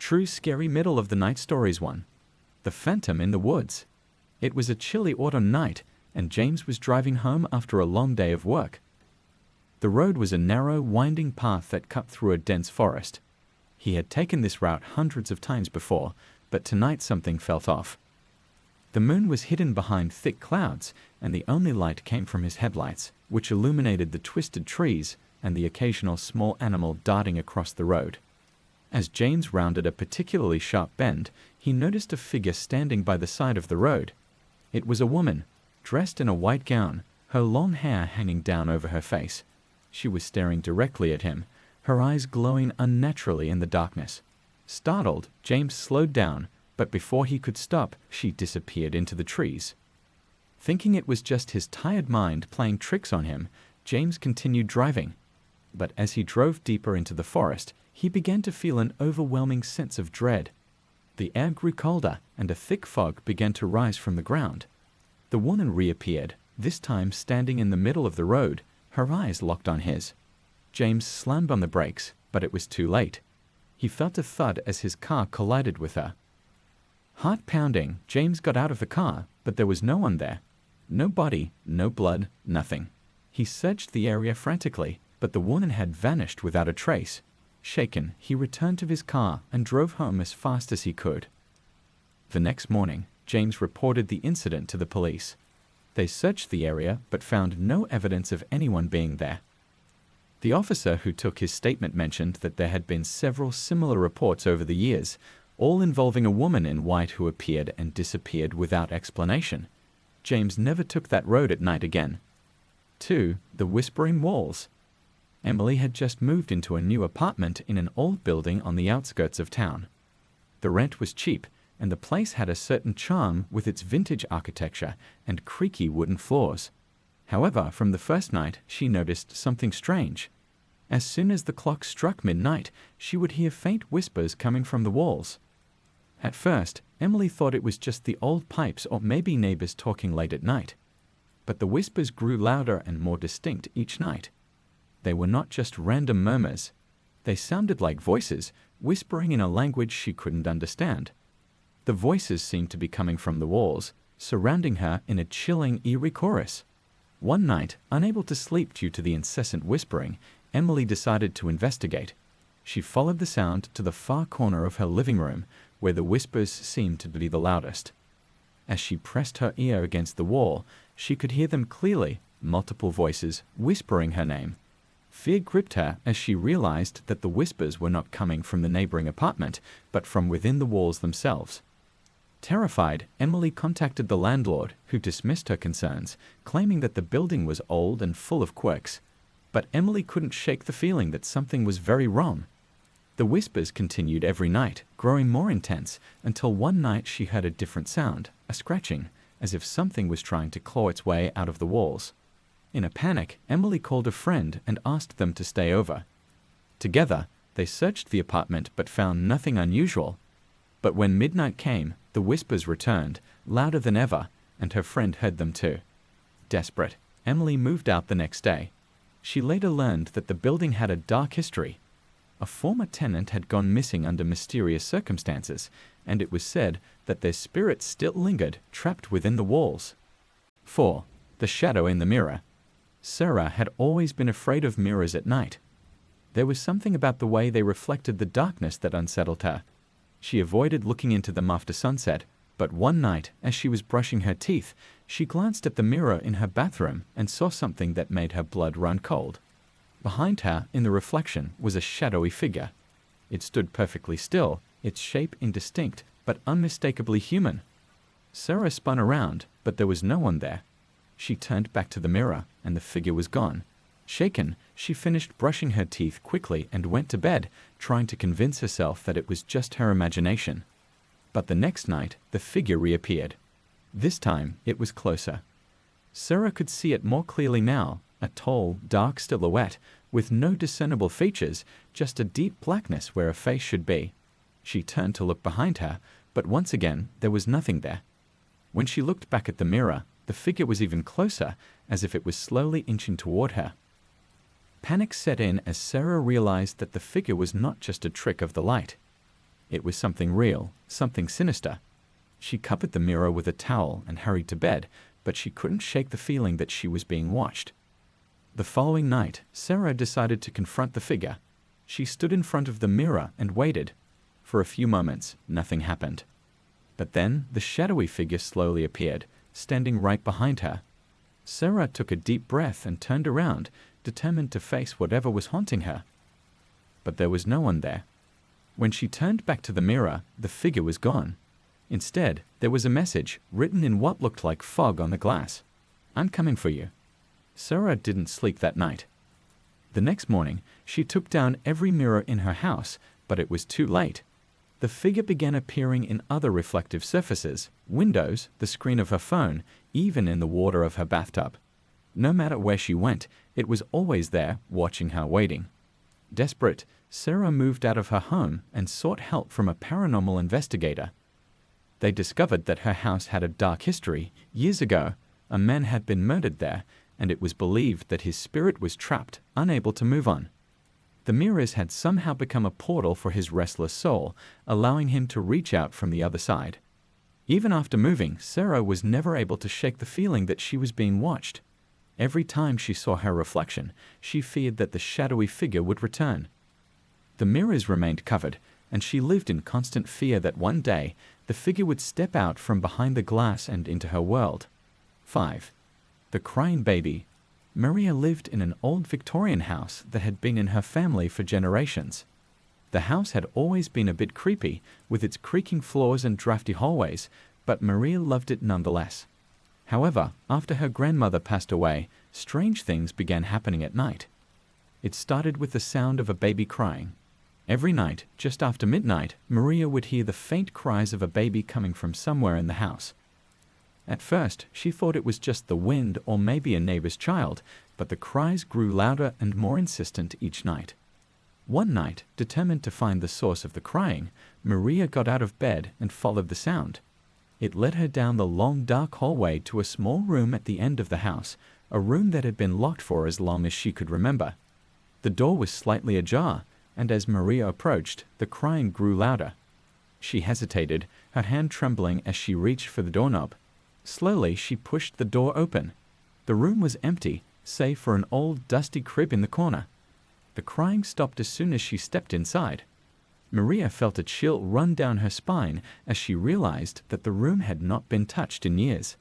True scary middle of the night stories 1. The Phantom in the Woods. It was a chilly autumn night, and James was driving home after a long day of work. The road was a narrow, winding path that cut through a dense forest. He had taken this route hundreds of times before, but tonight something felt off. The moon was hidden behind thick clouds, and the only light came from his headlights, which illuminated the twisted trees and the occasional small animal darting across the road. As James rounded a particularly sharp bend, he noticed a figure standing by the side of the road. It was a woman, dressed in a white gown, her long hair hanging down over her face. She was staring directly at him, her eyes glowing unnaturally in the darkness. Startled, James slowed down, but before he could stop, she disappeared into the trees. Thinking it was just his tired mind playing tricks on him, James continued driving. But as he drove deeper into the forest, he began to feel an overwhelming sense of dread. The air grew colder, and a thick fog began to rise from the ground. The woman reappeared, this time standing in the middle of the road, her eyes locked on his. James slammed on the brakes, but it was too late. He felt a thud as his car collided with her. Heart pounding, James got out of the car, but there was no one there. No body, no blood, nothing. He searched the area frantically, but the woman had vanished without a trace. Shaken, he returned to his car and drove home as fast as he could. The next morning, James reported the incident to the police. They searched the area but found no evidence of anyone being there. The officer who took his statement mentioned that there had been several similar reports over the years, all involving a woman in white who appeared and disappeared without explanation. James never took that road at night again. 2. The Whispering Walls. Emily had just moved into a new apartment in an old building on the outskirts of town. The rent was cheap, and the place had a certain charm with its vintage architecture and creaky wooden floors. However, from the first night, she noticed something strange. As soon as the clock struck midnight, she would hear faint whispers coming from the walls. At first, Emily thought it was just the old pipes or maybe neighbors talking late at night. But the whispers grew louder and more distinct each night. They were not just random murmurs. They sounded like voices, whispering in a language she couldn't understand. The voices seemed to be coming from the walls, surrounding her in a chilling, eerie chorus. One night, unable to sleep due to the incessant whispering, Emily decided to investigate. She followed the sound to the far corner of her living room, where the whispers seemed to be the loudest. As she pressed her ear against the wall, she could hear them clearly, multiple voices whispering her name. Fear gripped her as she realized that the whispers were not coming from the neighboring apartment, but from within the walls themselves. Terrified, Emily contacted the landlord, who dismissed her concerns, claiming that the building was old and full of quirks. But Emily couldn't shake the feeling that something was very wrong. The whispers continued every night, growing more intense, until one night she heard a different sound, a scratching, as if something was trying to claw its way out of the walls. In a panic, Emily called a friend and asked them to stay over. Together, they searched the apartment but found nothing unusual. But when midnight came, the whispers returned, louder than ever, and her friend heard them too. Desperate, Emily moved out the next day. She later learned that the building had a dark history. A former tenant had gone missing under mysterious circumstances, and it was said that their spirits still lingered, trapped within the walls. 4. The Shadow in the Mirror. Sarah had always been afraid of mirrors at night. There was something about the way they reflected the darkness that unsettled her. She avoided looking into them after sunset, but one night, as she was brushing her teeth, she glanced at the mirror in her bathroom and saw something that made her blood run cold. Behind her, in the reflection, was a shadowy figure. It stood perfectly still, its shape indistinct, but unmistakably human. Sarah spun around, but there was no one there. She turned back to the mirror, and the figure was gone. Shaken, she finished brushing her teeth quickly and went to bed, trying to convince herself that it was just her imagination. But the next night, the figure reappeared. This time, it was closer. Sarah could see it more clearly now, a tall, dark silhouette, with no discernible features, just a deep blackness where a face should be. She turned to look behind her, but once again, there was nothing there. When she looked back at the mirror, the figure was even closer, as if it was slowly inching toward her. Panic set in as Sarah realized that the figure was not just a trick of the light. It was something real, something sinister. She covered the mirror with a towel and hurried to bed, but she couldn't shake the feeling that she was being watched. The following night, Sarah decided to confront the figure. She stood in front of the mirror and waited. For a few moments, nothing happened. But then the shadowy figure slowly appeared, standing right behind her. Sarah took a deep breath and turned around, determined to face whatever was haunting her. But there was no one there. When she turned back to the mirror, the figure was gone. Instead, there was a message written in what looked like fog on the glass. "I'm coming for you." Sarah didn't sleep that night. The next morning, she took down every mirror in her house, but it was too late. The figure began appearing in other reflective surfaces, windows, the screen of her phone, even in the water of her bathtub. No matter where she went, it was always there, watching her, waiting. Desperate, Sarah moved out of her home and sought help from a paranormal investigator. They discovered that her house had a dark history. Years ago, a man had been murdered there, and it was believed that his spirit was trapped, unable to move on. The mirrors had somehow become a portal for his restless soul, allowing him to reach out from the other side. Even after moving, Sarah was never able to shake the feeling that she was being watched. Every time she saw her reflection, she feared that the shadowy figure would return. The mirrors remained covered, and she lived in constant fear that one day the figure would step out from behind the glass and into her world. 5. The Crying Baby. Maria lived in an old Victorian house that had been in her family for generations. The house had always been a bit creepy, with its creaking floors and drafty hallways, but Maria loved it nonetheless. However, after her grandmother passed away, strange things began happening at night. It started with the sound of a baby crying. Every night, just after midnight, Maria would hear the faint cries of a baby coming from somewhere in the house. At first, she thought it was just the wind or maybe a neighbor's child, but the cries grew louder and more insistent each night. One night, determined to find the source of the crying, Maria got out of bed and followed the sound. It led her down the long dark hallway to a small room at the end of the house, a room that had been locked for as long as she could remember. The door was slightly ajar, and as Maria approached, the crying grew louder. She hesitated, her hand trembling as she reached for the doorknob. Slowly, she pushed the door open. The room was empty, save for an old, dusty crib in the corner. The crying stopped as soon as she stepped inside. Maria felt a chill run down her spine as she realized that the room had not been touched in years.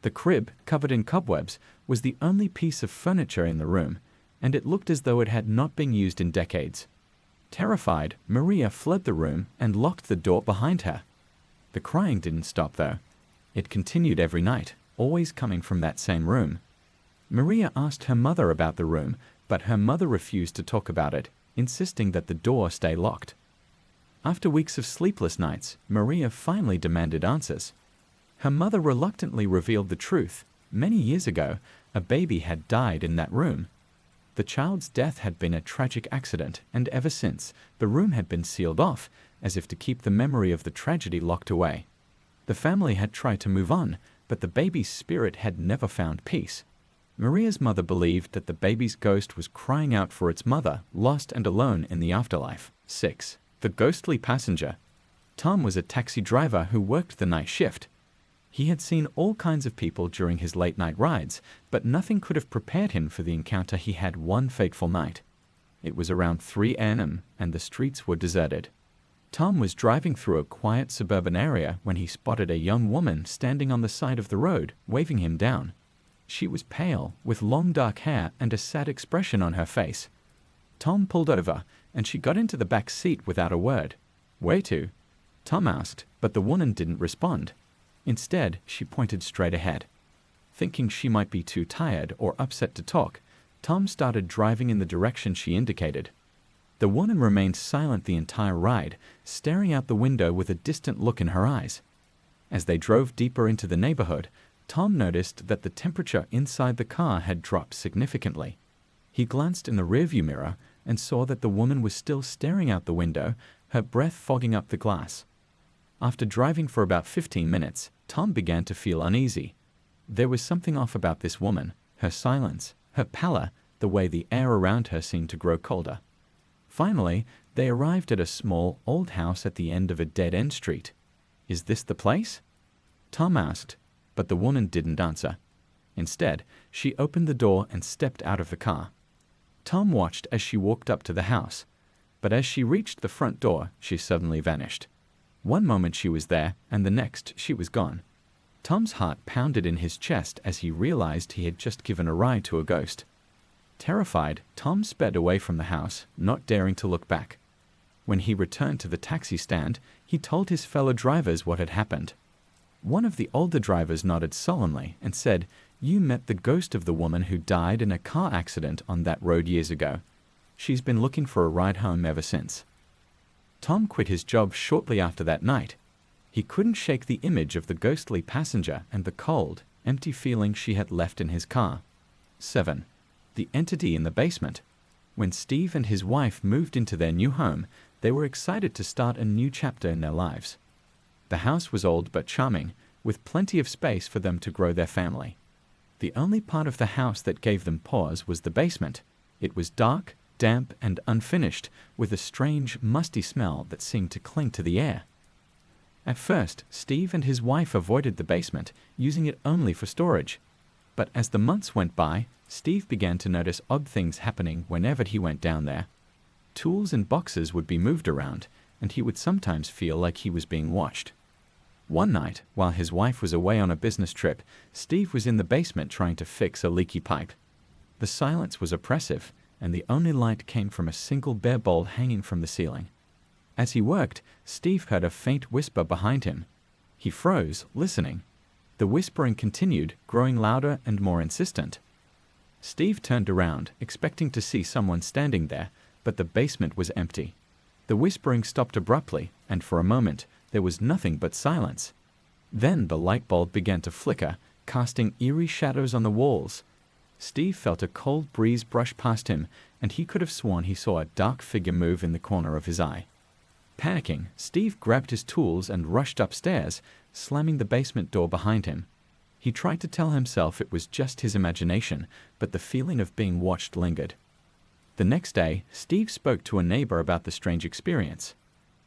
The crib, covered in cobwebs, was the only piece of furniture in the room, and it looked as though it had not been used in decades. Terrified, Maria fled the room and locked the door behind her. The crying didn't stop, though. It continued every night, always coming from that same room. Maria asked her mother about the room, but her mother refused to talk about it, insisting that the door stay locked. After weeks of sleepless nights, Maria finally demanded answers. Her mother reluctantly revealed the truth. Many years ago, a baby had died in that room. The child's death had been a tragic accident, and ever since, the room had been sealed off, as if to keep the memory of the tragedy locked away. The family had tried to move on, but the baby's spirit had never found peace. Maria's mother believed that the baby's ghost was crying out for its mother, lost and alone in the afterlife. 6. The Ghostly Passenger. Tom was a taxi driver who worked the night shift. He had seen all kinds of people during his late-night rides, but nothing could have prepared him for the encounter he had one fateful night. It was around 3 a.m., and the streets were deserted. Tom was driving through a quiet suburban area when he spotted a young woman standing on the side of the road, waving him down. She was pale, with long dark hair and a sad expression on her face. Tom pulled over, and she got into the back seat without a word. "Where to?" Tom asked, but the woman didn't respond. Instead, she pointed straight ahead. Thinking she might be too tired or upset to talk, Tom started driving in the direction she indicated. The woman remained silent the entire ride, staring out the window with a distant look in her eyes. As they drove deeper into the neighborhood, Tom noticed that the temperature inside the car had dropped significantly. He glanced in the rearview mirror and saw that the woman was still staring out the window, her breath fogging up the glass. After driving for about 15 minutes, Tom began to feel uneasy. There was something off about this woman, her silence, her pallor, the way the air around her seemed to grow colder. Finally, They arrived at a small, old house at the end of a dead-end street. "Is this the place?" Tom asked, but the woman didn't answer. Instead, she opened the door and stepped out of the car. Tom watched as she walked up to the house, but as she reached the front door, she suddenly vanished. One moment she was there, and the next she was gone. Tom's heart pounded in his chest as he realized he had just given a ride to a ghost. Terrified, Tom sped away from the house, not daring to look back. When he returned to the taxi stand, he told his fellow drivers what had happened. One of the older drivers nodded solemnly and said, "You met the ghost of the woman who died in a car accident on that road years ago. She's been looking for a ride home ever since." Tom quit his job shortly after that night. He couldn't shake the image of the ghostly passenger and the cold, empty feeling she had left in his car. 7. The entity in the basement. When Steve and his wife moved into their new home, they were excited to start a new chapter in their lives. The house was old but charming, with plenty of space for them to grow their family. The only part of the house that gave them pause was the basement. It was dark, damp, and unfinished, with a strange, musty smell that seemed to cling to the air. At first, Steve and his wife avoided the basement, using it only for storage. But as the months went by, Steve began to notice odd things happening whenever he went down there. Tools and boxes would be moved around, and he would sometimes feel like he was being watched. One night, while his wife was away on a business trip, Steve was in the basement trying to fix a leaky pipe. The silence was oppressive, and the only light came from a single bare bowl hanging from the ceiling. As he worked, Steve heard a faint whisper behind him. He froze, listening. The whispering continued, growing louder and more insistent. Steve turned around, expecting to see someone standing there, but the basement was empty. The whispering stopped abruptly, and for a moment, there was nothing but silence. Then the light bulb began to flicker, casting eerie shadows on the walls. Steve felt a cold breeze brush past him, and he could have sworn he saw a dark figure move in the corner of his eye. Panicking, Steve grabbed his tools and rushed upstairs, slamming the basement door behind him. He tried to tell himself it was just his imagination, but the feeling of being watched lingered. The next day, Steve spoke to a neighbor about the strange experience.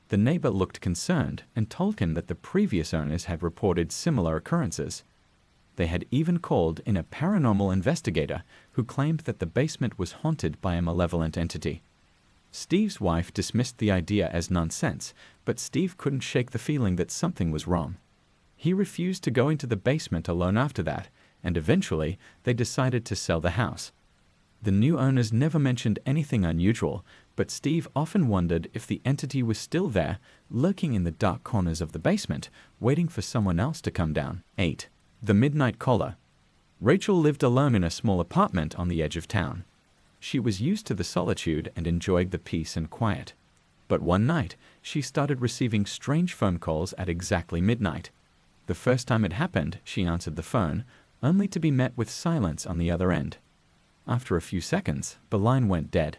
The neighbor looked concerned and told him that the previous owners had reported similar occurrences. They had even called in a paranormal investigator who claimed that the basement was haunted by a malevolent entity. Steve's wife dismissed the idea as nonsense, but Steve couldn't shake the feeling that something was wrong. He refused to go into the basement alone after that, and eventually they decided to sell the house. The new owners never mentioned anything unusual, but Steve often wondered if the entity was still there, lurking in the dark corners of the basement, waiting for someone else to come down. 8. The Midnight Caller. Rachel lived alone in a small apartment on the edge of town. She was used to the solitude and enjoyed the peace and quiet. But one night, she started receiving strange phone calls at exactly midnight. The first time it happened, she answered the phone, only to be met with silence on the other end. After a few seconds, the line went dead.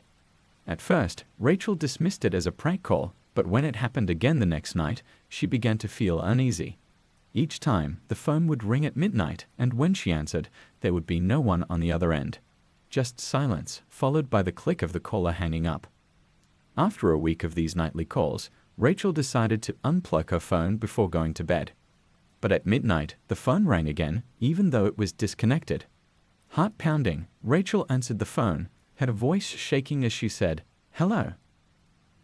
At first, Rachel dismissed it as a prank call, but when it happened again the next night, she began to feel uneasy. Each time, the phone would ring at midnight, and when she answered, there would be no one on the other end. Just silence, followed by the click of the caller hanging up. After a week of these nightly calls, Rachel decided to unplug her phone before going to bed. But at midnight, the phone rang again, even though it was disconnected. Heart pounding, Rachel answered the phone, her voice shaking as she said, "Hello."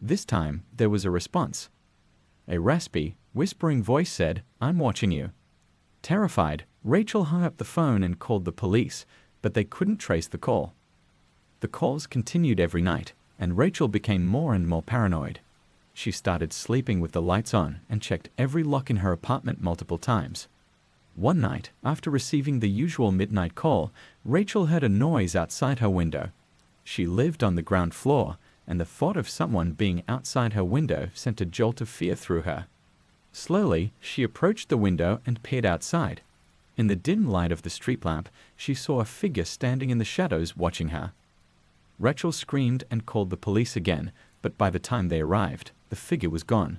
This time, there was a response. A raspy, whispering voice said, "I'm watching you." Terrified, Rachel hung up the phone and called the police, but they couldn't trace the call. The calls continued every night, and Rachel became more and more paranoid. She started sleeping with the lights on and checked every lock in her apartment multiple times. One night, after receiving the usual midnight call, Rachel heard a noise outside her window. She lived on the ground floor, and the thought of someone being outside her window sent a jolt of fear through her. Slowly, she approached the window and peered outside. In the dim light of the street lamp, she saw a figure standing in the shadows watching her. Rachel screamed and called the police again, but by the time they arrived, the figure was gone.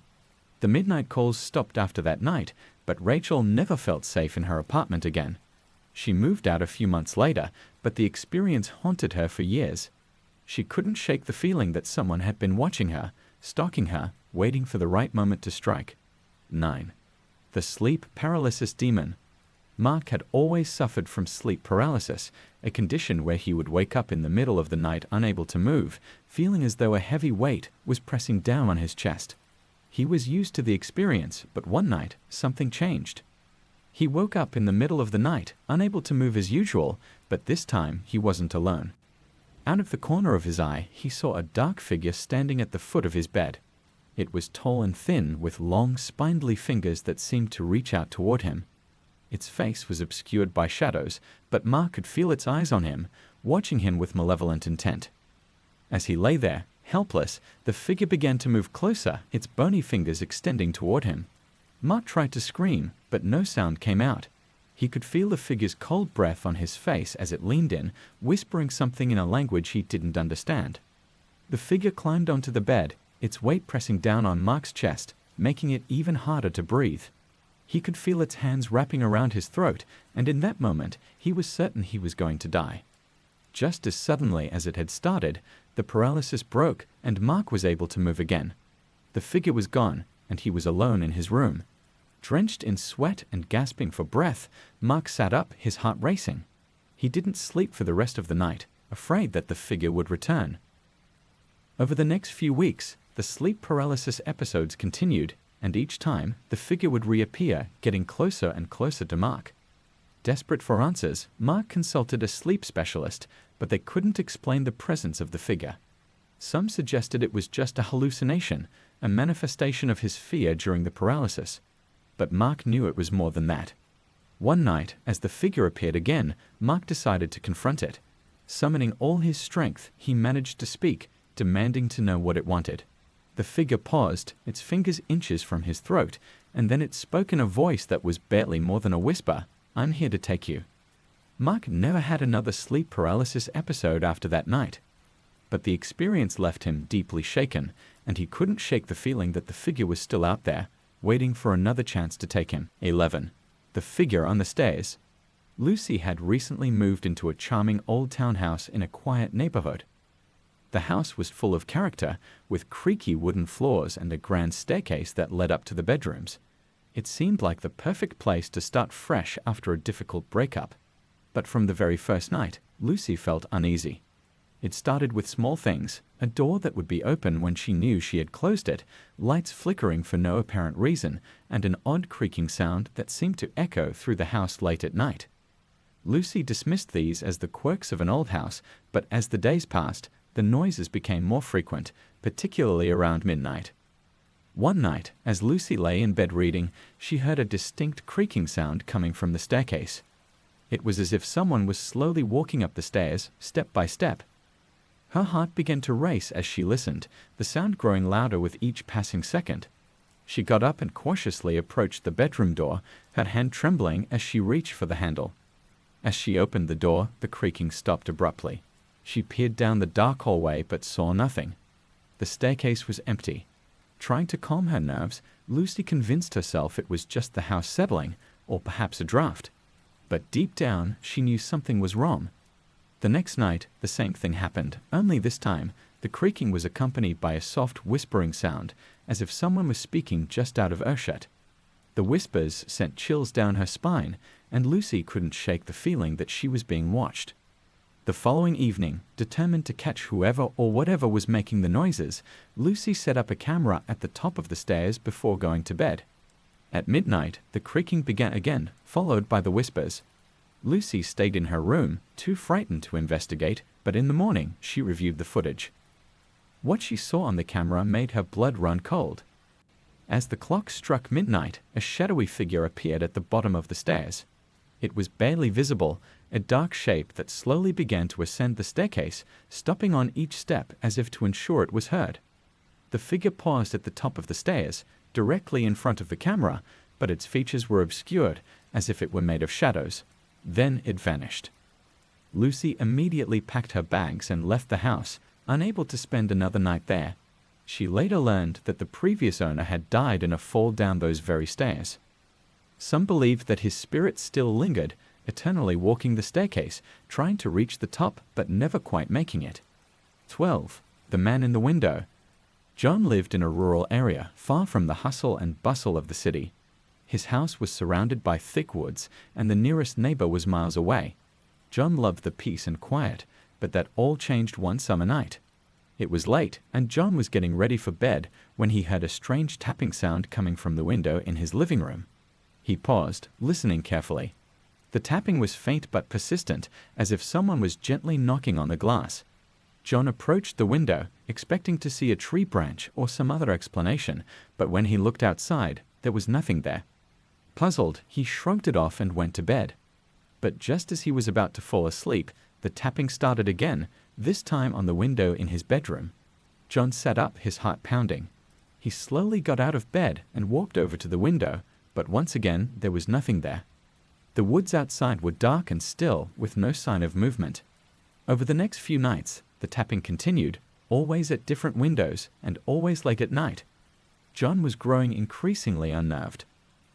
The midnight calls stopped after that night, but Rachel never felt safe in her apartment again. She moved out a few months later, but the experience haunted her for years. She couldn't shake the feeling that someone had been watching her, stalking her, waiting for the right moment to strike. 9. The sleep paralysis demon. Mark had always suffered from sleep paralysis, a condition where he would wake up in the middle of the night unable to move, feeling as though a heavy weight was pressing down on his chest. He was used to the experience, but one night, something changed. He woke up in the middle of the night, unable to move as usual, but this time he wasn't alone. Out of the corner of his eye, he saw a dark figure standing at the foot of his bed. It was tall and thin, with long, spindly fingers that seemed to reach out toward him. Its face was obscured by shadows, but Mark could feel its eyes on him, watching him with malevolent intent. As he lay there, helpless, the figure began to move closer, its bony fingers extending toward him. Mark tried to scream, but no sound came out. He could feel the figure's cold breath on his face as it leaned in, whispering something in a language he didn't understand. The figure climbed onto the bed, its weight pressing down on Mark's chest, making it even harder to breathe. He could feel its hands wrapping around his throat, and in that moment, he was certain he was going to die. Just as suddenly as it had started, the paralysis broke, and Mark was able to move again. The figure was gone, and he was alone in his room. Drenched in sweat and gasping for breath, Mark sat up, his heart racing. He didn't sleep for the rest of the night, afraid that the figure would return. Over the next few weeks, the sleep paralysis episodes continued, and each time, the figure would reappear, getting closer and closer to Mark. Desperate for answers, Mark consulted a sleep specialist, but they couldn't explain the presence of the figure. Some suggested it was just a hallucination, a manifestation of his fear during the paralysis. But Mark knew it was more than that. One night, as the figure appeared again, Mark decided to confront it. Summoning all his strength, he managed to speak, demanding to know what it wanted. The figure paused, its fingers inches from his throat, and then it spoke in a voice that was barely more than a whisper. "I'm here to take you." Mark never had another sleep paralysis episode after that night. But the experience left him deeply shaken, and he couldn't shake the feeling that the figure was still out there, waiting for another chance to take him. 11. The figure on the stairs. Lucy had recently moved into a charming old townhouse in a quiet neighborhood. The house was full of character, with creaky wooden floors and a grand staircase that led up to the bedrooms. It seemed like the perfect place to start fresh after a difficult breakup. But from the very first night, Lucy felt uneasy. It started with small things, a door that would be open when she knew she had closed it, lights flickering for no apparent reason, and an odd creaking sound that seemed to echo through the house late at night. Lucy dismissed these as the quirks of an old house, but as the days passed, the noises became more frequent, particularly around midnight. One night, as Lucy lay in bed reading, she heard a distinct creaking sound coming from the staircase. It was as if someone was slowly walking up the stairs, step by step. Her heart began to race as she listened, the sound growing louder with each passing second. She got up and cautiously approached the bedroom door, her hand trembling as she reached for the handle. As she opened the door, the creaking stopped abruptly. She peered down the dark hallway but saw nothing. The staircase was empty. Trying to calm her nerves, Lucy convinced herself it was just the house settling, or perhaps a draft. But deep down, she knew something was wrong. The next night, the same thing happened, only this time, the creaking was accompanied by a soft whispering sound, as if someone was speaking just out of earshot. The whispers sent chills down her spine, and Lucy couldn't shake the feeling that she was being watched. The following evening, determined to catch whoever or whatever was making the noises, Lucy set up a camera at the top of the stairs before going to bed. At midnight, the creaking began again, followed by the whispers. Lucy stayed in her room, too frightened to investigate, but in the morning she reviewed the footage. What she saw on the camera made her blood run cold. As the clock struck midnight, a shadowy figure appeared at the bottom of the stairs. It was barely visible, a dark shape that slowly began to ascend the staircase, stopping on each step as if to ensure it was heard. The figure paused at the top of the stairs, directly in front of the camera, but its features were obscured, as if it were made of shadows. Then it vanished. Lucy immediately packed her bags and left the house, unable to spend another night there. She later learned that the previous owner had died in a fall down those very stairs. Some believed that his spirit still lingered, eternally walking the staircase, trying to reach the top but never quite making it. 12. The man in the window. John lived in a rural area, far from the hustle and bustle of the city. His house was surrounded by thick woods, and the nearest neighbor was miles away. John loved the peace and quiet, but that all changed one summer night. It was late, and John was getting ready for bed when he heard a strange tapping sound coming from the window in his living room. He paused, listening carefully. The tapping was faint but persistent, as if someone was gently knocking on the glass. John approached the window, expecting to see a tree branch or some other explanation, but when he looked outside, there was nothing there. Puzzled, he shrugged it off and went to bed. But just as he was about to fall asleep, the tapping started again, this time on the window in his bedroom. John sat up, his heart pounding. He slowly got out of bed and walked over to the window, but once again there was nothing there. The woods outside were dark and still, with no sign of movement. Over the next few nights, the tapping continued, always at different windows and always late at night. John was growing increasingly unnerved.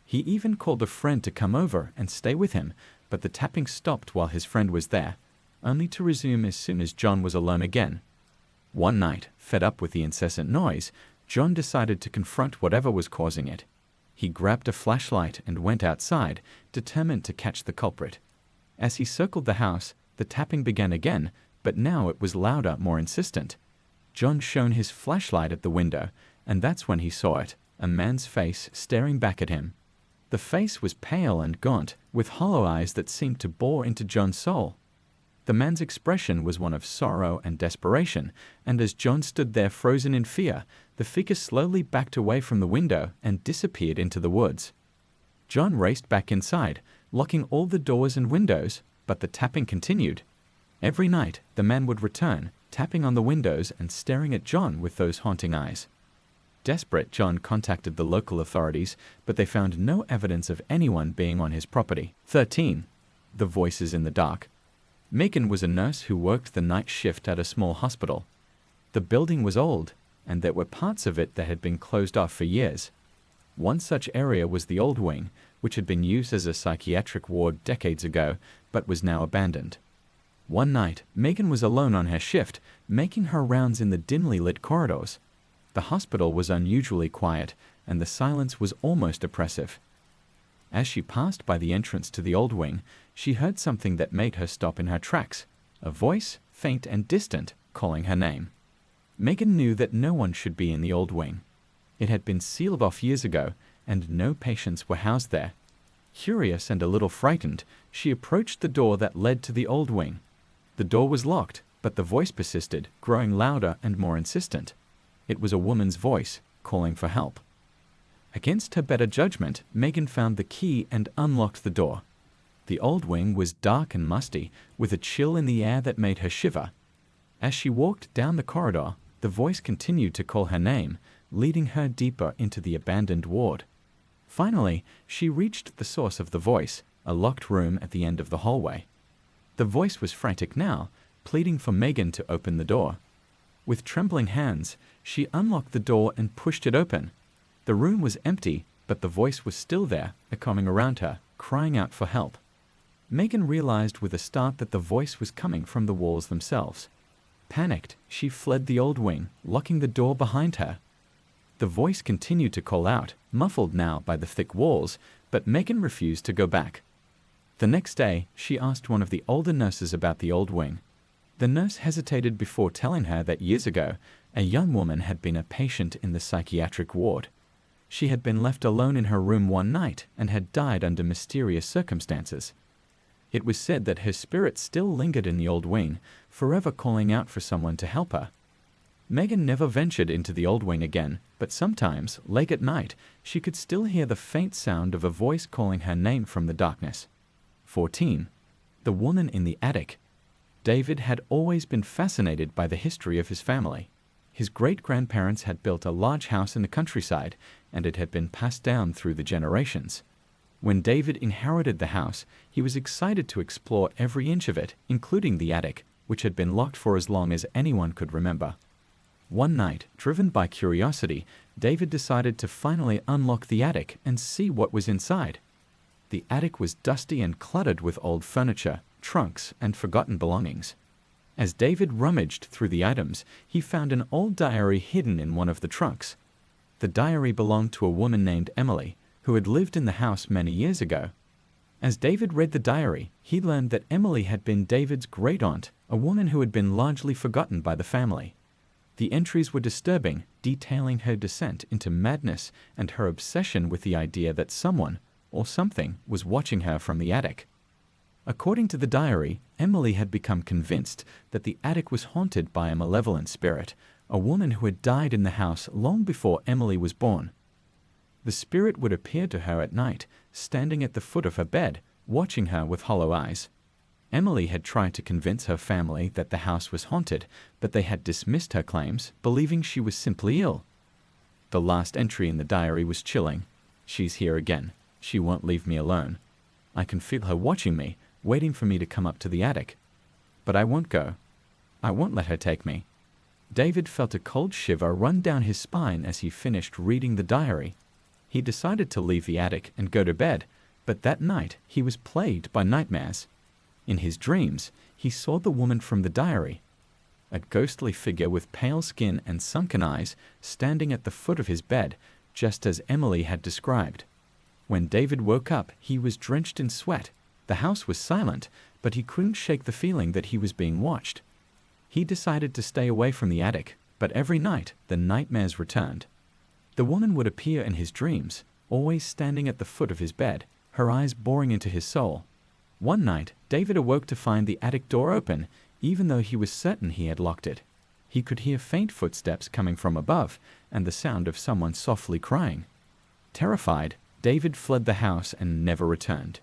He even called a friend to come over and stay with him, but the tapping stopped while his friend was there, only to resume as soon as John was alone again. One night, fed up with the incessant noise, John decided to confront whatever was causing it. He grabbed a flashlight and went outside, determined to catch the culprit. As he circled the house, the tapping began again, but now it was louder, more insistent. John shone his flashlight at the window, and that's when he saw it, a man's face staring back at him. The face was pale and gaunt, with hollow eyes that seemed to bore into John's soul. The man's expression was one of sorrow and desperation, and as John stood there frozen in fear, the figure slowly backed away from the window and disappeared into the woods. John raced back inside, locking all the doors and windows, but the tapping continued. Every night, the man would return, tapping on the windows and staring at John with those haunting eyes. Desperate, John contacted the local authorities, but they found no evidence of anyone being on his property. 13. The Voices in the Dark. Megan was a nurse who worked the night shift at a small hospital. The building was old, and there were parts of it that had been closed off for years. One such area was the old wing, which had been used as a psychiatric ward decades ago, but was now abandoned. One night, Megan was alone on her shift, making her rounds in the dimly lit corridors. The hospital was unusually quiet, and the silence was almost oppressive. As she passed by the entrance to the old wing, she heard something that made her stop in her tracks, a voice, faint and distant, calling her name. Megan knew that no one should be in the old wing. It had been sealed off years ago, and no patients were housed there. Curious and a little frightened, she approached the door that led to the old wing. The door was locked, but the voice persisted, growing louder and more insistent. It was a woman's voice, calling for help. Against her better judgment, Megan found the key and unlocked the door. The old wing was dark and musty, with a chill in the air that made her shiver. As she walked down the corridor, the voice continued to call her name, leading her deeper into the abandoned ward. Finally, she reached the source of the voice, a locked room at the end of the hallway. The voice was frantic now, pleading for Megan to open the door. With trembling hands, she unlocked the door and pushed it open. The room was empty, but the voice was still there, echoing around her, crying out for help. Megan realized with a start that the voice was coming from the walls themselves. Panicked, she fled the old wing, locking the door behind her. The voice continued to call out, muffled now by the thick walls, but Megan refused to go back. The next day, she asked one of the older nurses about the old wing. The nurse hesitated before telling her that years ago, a young woman had been a patient in the psychiatric ward. She had been left alone in her room one night and had died under mysterious circumstances. It was said that her spirit still lingered in the old wing, forever calling out for someone to help her. Megan never ventured into the old wing again, but sometimes, late at night, she could still hear the faint sound of a voice calling her name from the darkness. 14. The Woman in the Attic. David had always been fascinated by the history of his family. His great-grandparents had built a large house in the countryside, and it had been passed down through the generations. When David inherited the house, he was excited to explore every inch of it, including the attic, which had been locked for as long as anyone could remember. One night, driven by curiosity, David decided to finally unlock the attic and see what was inside. The attic was dusty and cluttered with old furniture, trunks, and forgotten belongings. As David rummaged through the items, he found an old diary hidden in one of the trunks. The diary belonged to a woman named Emily, who had lived in the house many years ago. As David read the diary, he learned that Emily had been David's great-aunt, a woman who had been largely forgotten by the family. The entries were disturbing, detailing her descent into madness and her obsession with the idea that someone, or something, was watching her from the attic. According to the diary, Emily had become convinced that the attic was haunted by a malevolent spirit, a woman who had died in the house long before Emily was born. The spirit would appear to her at night, standing at the foot of her bed, watching her with hollow eyes. Emily had tried to convince her family that the house was haunted, but they had dismissed her claims, believing she was simply ill. The last entry in the diary was chilling. "She's here again. She won't leave me alone. I can feel her watching me, waiting for me to come up to the attic. But I won't go. I won't let her take me." David felt a cold shiver run down his spine as he finished reading the diary. He decided to leave the attic and go to bed, but that night he was plagued by nightmares. In his dreams, he saw the woman from the diary, a ghostly figure with pale skin and sunken eyes, standing at the foot of his bed, just as Emily had described. When David woke up, he was drenched in sweat. The house was silent, but he couldn't shake the feeling that he was being watched. He decided to stay away from the attic, but every night the nightmares returned. The woman would appear in his dreams, always standing at the foot of his bed, her eyes boring into his soul. One night, David awoke to find the attic door open, even though he was certain he had locked it. He could hear faint footsteps coming from above, and the sound of someone softly crying. Terrified, David fled the house and never returned.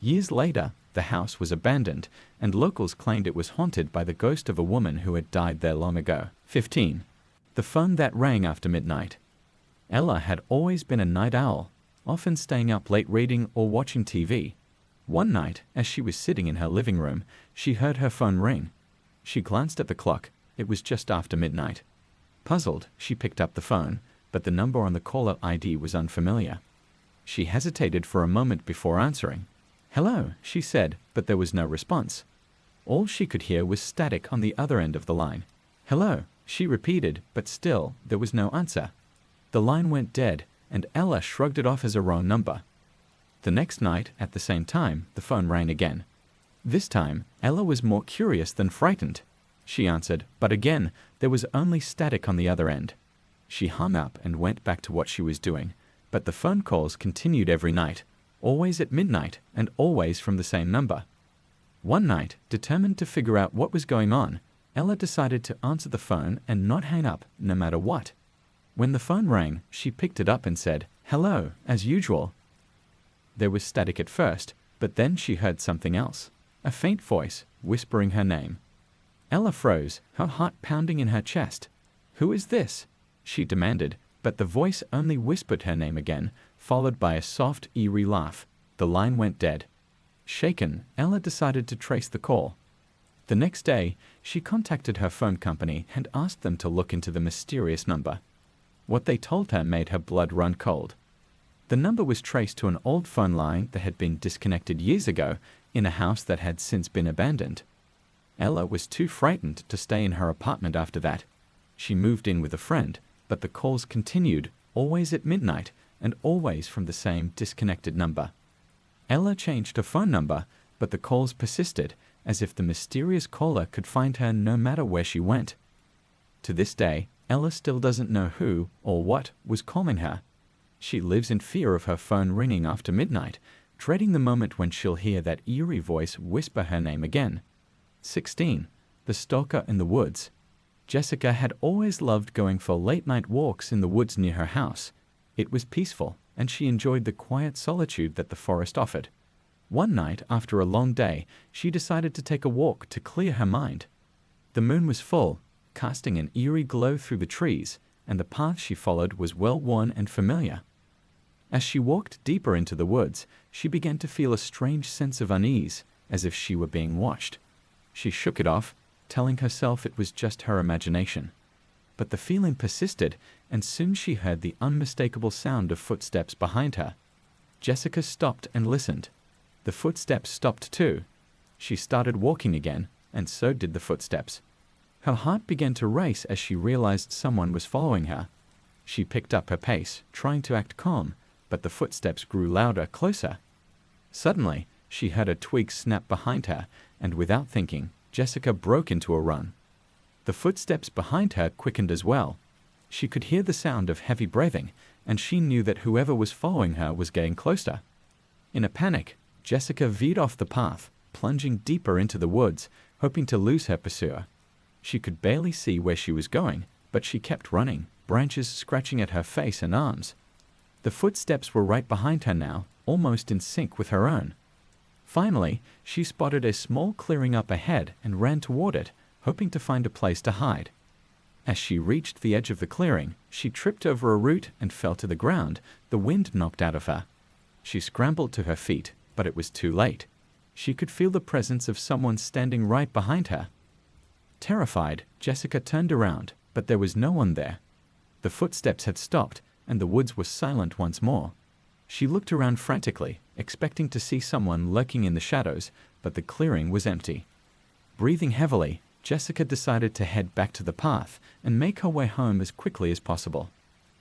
Years later, the house was abandoned, and locals claimed it was haunted by the ghost of a woman who had died there long ago. 15. The phone that rang after midnight. Ella had always been a night owl, often staying up late reading or watching TV. One night, as she was sitting in her living room, she heard her phone ring. She glanced at the clock. It was just after midnight. Puzzled, she picked up the phone, but the number on the caller ID was unfamiliar. She hesitated for a moment before answering. "Hello," she said, but there was no response. All she could hear was static on the other end of the line. "Hello," she repeated, but still there was no answer. The line went dead, and Ella shrugged it off as a wrong number. The next night, at the same time, the phone rang again. This time, Ella was more curious than frightened. She answered, but again, there was only static on the other end. She hung up and went back to what she was doing, but the phone calls continued every night, always at midnight and always from the same number. One night, determined to figure out what was going on, Ella decided to answer the phone and not hang up no matter what. When the phone rang, she picked it up and said, "Hello," as usual. There was static at first, but then she heard something else, a faint voice whispering her name. Ella froze, her heart pounding in her chest. "Who is this?" she demanded, but the voice only whispered her name again, followed by a soft, eerie laugh. The line went dead. Shaken, Ella decided to trace the call. The next day, she contacted her phone company and asked them to look into the mysterious number. What they told her made her blood run cold. The number was traced to an old phone line that had been disconnected years ago in a house that had since been abandoned. Ella was too frightened to stay in her apartment after that. She moved in with a friend, but the calls continued, always at midnight and always from the same disconnected number. Ella changed her phone number, but the calls persisted, as if the mysterious caller could find her no matter where she went. To this day, Ella still doesn't know who or what was calling her. She lives in fear of her phone ringing after midnight, dreading the moment when she'll hear that eerie voice whisper her name again. 16. The Stalker in the Woods. Jessica had always loved going for late-night walks in the woods near her house. It was peaceful, and she enjoyed the quiet solitude that the forest offered. One night, after a long day, she decided to take a walk to clear her mind. The moon was full, casting an eerie glow through the trees, and the path she followed was well-worn and familiar. As she walked deeper into the woods, she began to feel a strange sense of unease, as if she were being watched. She shook it off, telling herself it was just her imagination. But the feeling persisted, and soon she heard the unmistakable sound of footsteps behind her. Jessica stopped and listened. The footsteps stopped too. She started walking again, and so did the footsteps. Her heart began to race as she realized someone was following her. She picked up her pace, trying to act calm, but the footsteps grew louder, closer. Suddenly, she heard a twig snap behind her, and without thinking, Jessica broke into a run. The footsteps behind her quickened as well. She could hear the sound of heavy breathing, and she knew that whoever was following her was getting closer. In a panic, Jessica veered off the path, plunging deeper into the woods, hoping to lose her pursuer. She could barely see where she was going, but she kept running, branches scratching at her face and arms. The footsteps were right behind her now, almost in sync with her own. Finally, she spotted a small clearing up ahead and ran toward it, hoping to find a place to hide. As she reached the edge of the clearing, she tripped over a root and fell to the ground, the wind knocked out of her. She scrambled to her feet, but it was too late. She could feel the presence of someone standing right behind her. Terrified, Jessica turned around, but there was no one there. The footsteps had stopped, and the woods were silent once more. She looked around frantically, expecting to see someone lurking in the shadows, but the clearing was empty. Breathing heavily, Jessica decided to head back to the path and make her way home as quickly as possible.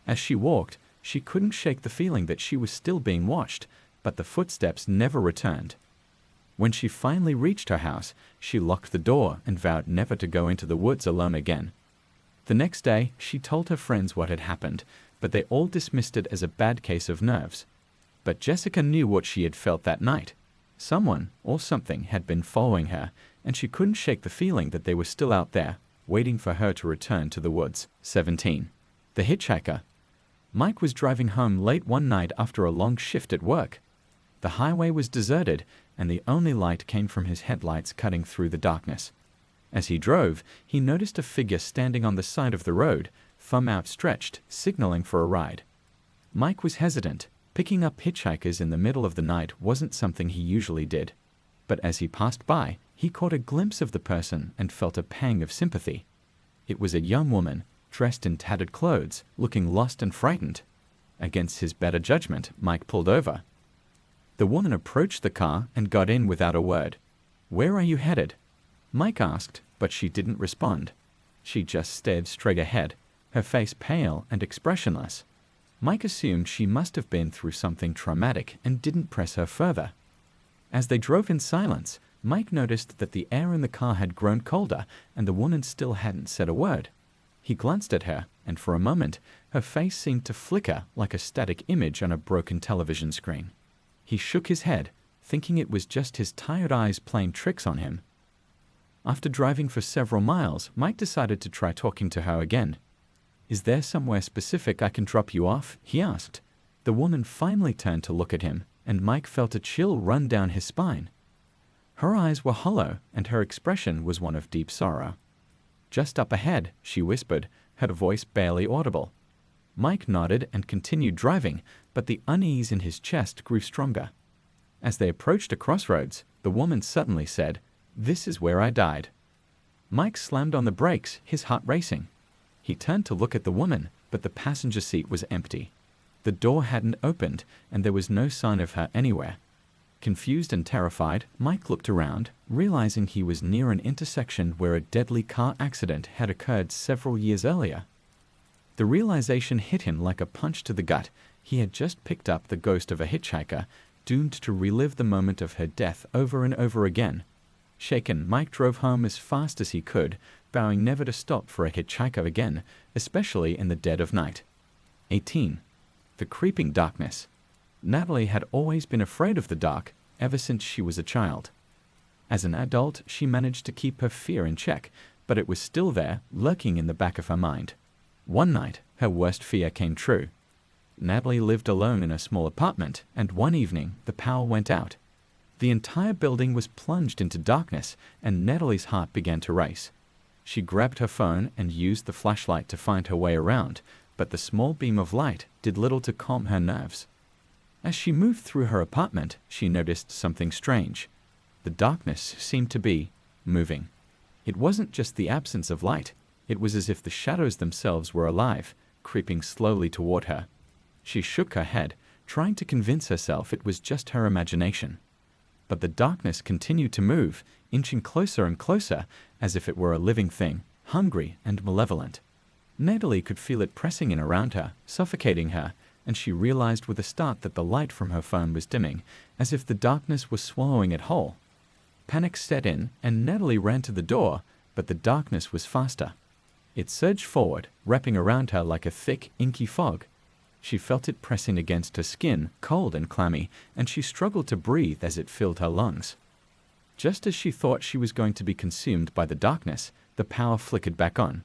As she walked, she couldn't shake the feeling that she was still being watched, but the footsteps never returned. When she finally reached her house, she locked the door and vowed never to go into the woods alone again. The next day, she told her friends what had happened, but they all dismissed it as a bad case of nerves. But Jessica knew what she had felt that night. Someone or something had been following her, and she couldn't shake the feeling that they were still out there, waiting for her to return to the woods. 17. The Hitchhiker. Mike was driving home late one night after a long shift at work. The highway was deserted, and the only light came from his headlights cutting through the darkness. As he drove, he noticed a figure standing on the side of the road, thumb outstretched, signaling for a ride. Mike was hesitant. Picking up hitchhikers in the middle of the night wasn't something he usually did. But as he passed by, he caught a glimpse of the person and felt a pang of sympathy. It was a young woman, dressed in tattered clothes, looking lost and frightened. Against his better judgment, Mike pulled over. The woman approached the car and got in without a word. "Where are you headed?" Mike asked, but she didn't respond. She just stared straight ahead, her face pale and expressionless. Mike assumed she must have been through something traumatic and didn't press her further. As they drove in silence, Mike noticed that the air in the car had grown colder and the woman still hadn't said a word. He glanced at her, and for a moment, her face seemed to flicker like a static image on a broken television screen. He shook his head, thinking it was just his tired eyes playing tricks on him. After driving for several miles, Mike decided to try talking to her again. "Is there somewhere specific I can drop you off?" he asked. The woman finally turned to look at him, and Mike felt a chill run down his spine. Her eyes were hollow, and her expression was one of deep sorrow. "Just up ahead," she whispered, her voice barely audible. Mike nodded and continued driving, but the unease in his chest grew stronger. As they approached a crossroads, the woman suddenly said, "This is where I died." Mike slammed on the brakes, his heart racing. He turned to look at the woman, but the passenger seat was empty. The door hadn't opened, and there was no sign of her anywhere. Confused and terrified, Mike looked around, realizing he was near an intersection where a deadly car accident had occurred several years earlier. The realization hit him like a punch to the gut. He had just picked up the ghost of a hitchhiker, doomed to relive the moment of her death over and over again. Shaken, Mike drove home as fast as he could, vowing never to stop for a hitchhiker again, especially in the dead of night. 18. The creeping darkness. Natalie had always been afraid of the dark ever since she was a child. As an adult, she managed to keep her fear in check, but it was still there, lurking in the back of her mind. One night, her worst fear came true. Natalie lived alone in a small apartment, and one evening, the power went out. The entire building was plunged into darkness, and Natalie's heart began to race. She grabbed her phone and used the flashlight to find her way around, but the small beam of light did little to calm her nerves. As she moved through her apartment, she noticed something strange. The darkness seemed to be moving. It wasn't just the absence of light. It was as if the shadows themselves were alive, creeping slowly toward her. She shook her head, trying to convince herself it was just her imagination. but the darkness continued to move, inching closer and closer, as if it were a living thing, hungry and malevolent. Natalie could feel it pressing in around her, suffocating her, and she realized with a start that the light from her phone was dimming, as if the darkness was swallowing it whole. Panic set in, and Natalie ran to the door, but the darkness was faster. It surged forward, wrapping around her like a thick, inky fog. She felt it pressing against her skin, cold and clammy, and she struggled to breathe as it filled her lungs. Just as she thought she was going to be consumed by the darkness, the power flickered back on.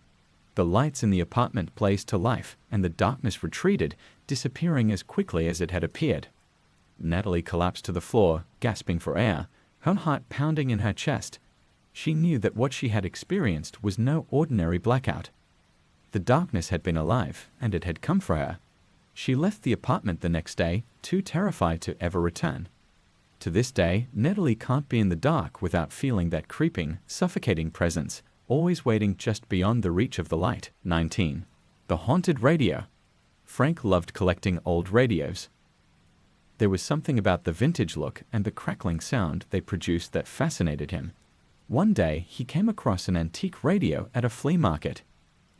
The lights in the apartment blazed to life, and the darkness retreated, disappearing as quickly as it had appeared. Natalie collapsed to the floor, gasping for air, her heart pounding in her chest. She knew that what she had experienced was no ordinary blackout. The darkness had been alive, and it had come for her. She left the apartment the next day, too terrified to ever return. To this day, Natalie can't be in the dark without feeling that creeping, suffocating presence, always waiting just beyond the reach of the light. 19. The haunted radio. Frank loved collecting old radios. There was something about the vintage look and the crackling sound they produced that fascinated him. One day, he came across an antique radio at a flea market.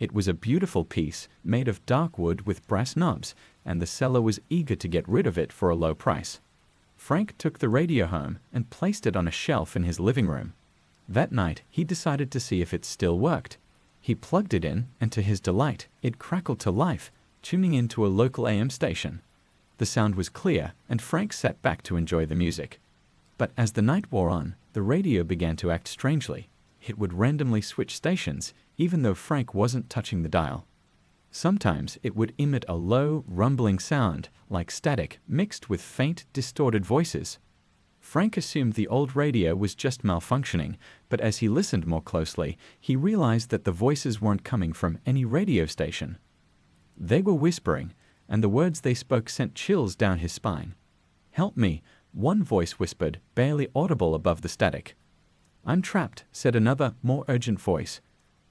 It was a beautiful piece, made of dark wood with brass knobs, and the seller was eager to get rid of it for a low price. Frank took the radio home and placed it on a shelf in his living room. That night, he decided to see if it still worked. He plugged it in, and to his delight, it crackled to life, tuning into a local AM station. The sound was clear, and Frank sat back to enjoy the music. But as the night wore on, the radio began to act strangely. It would randomly switch stations, even though Frank wasn't touching the dial. Sometimes it would emit a low, rumbling sound, like static, mixed with faint, distorted voices. Frank assumed the old radio was just malfunctioning, but as he listened more closely, he realized that the voices weren't coming from any radio station. They were whispering, and the words they spoke sent chills down his spine. "Help me," one voice whispered, barely audible above the static. "I'm trapped," said another, more urgent voice.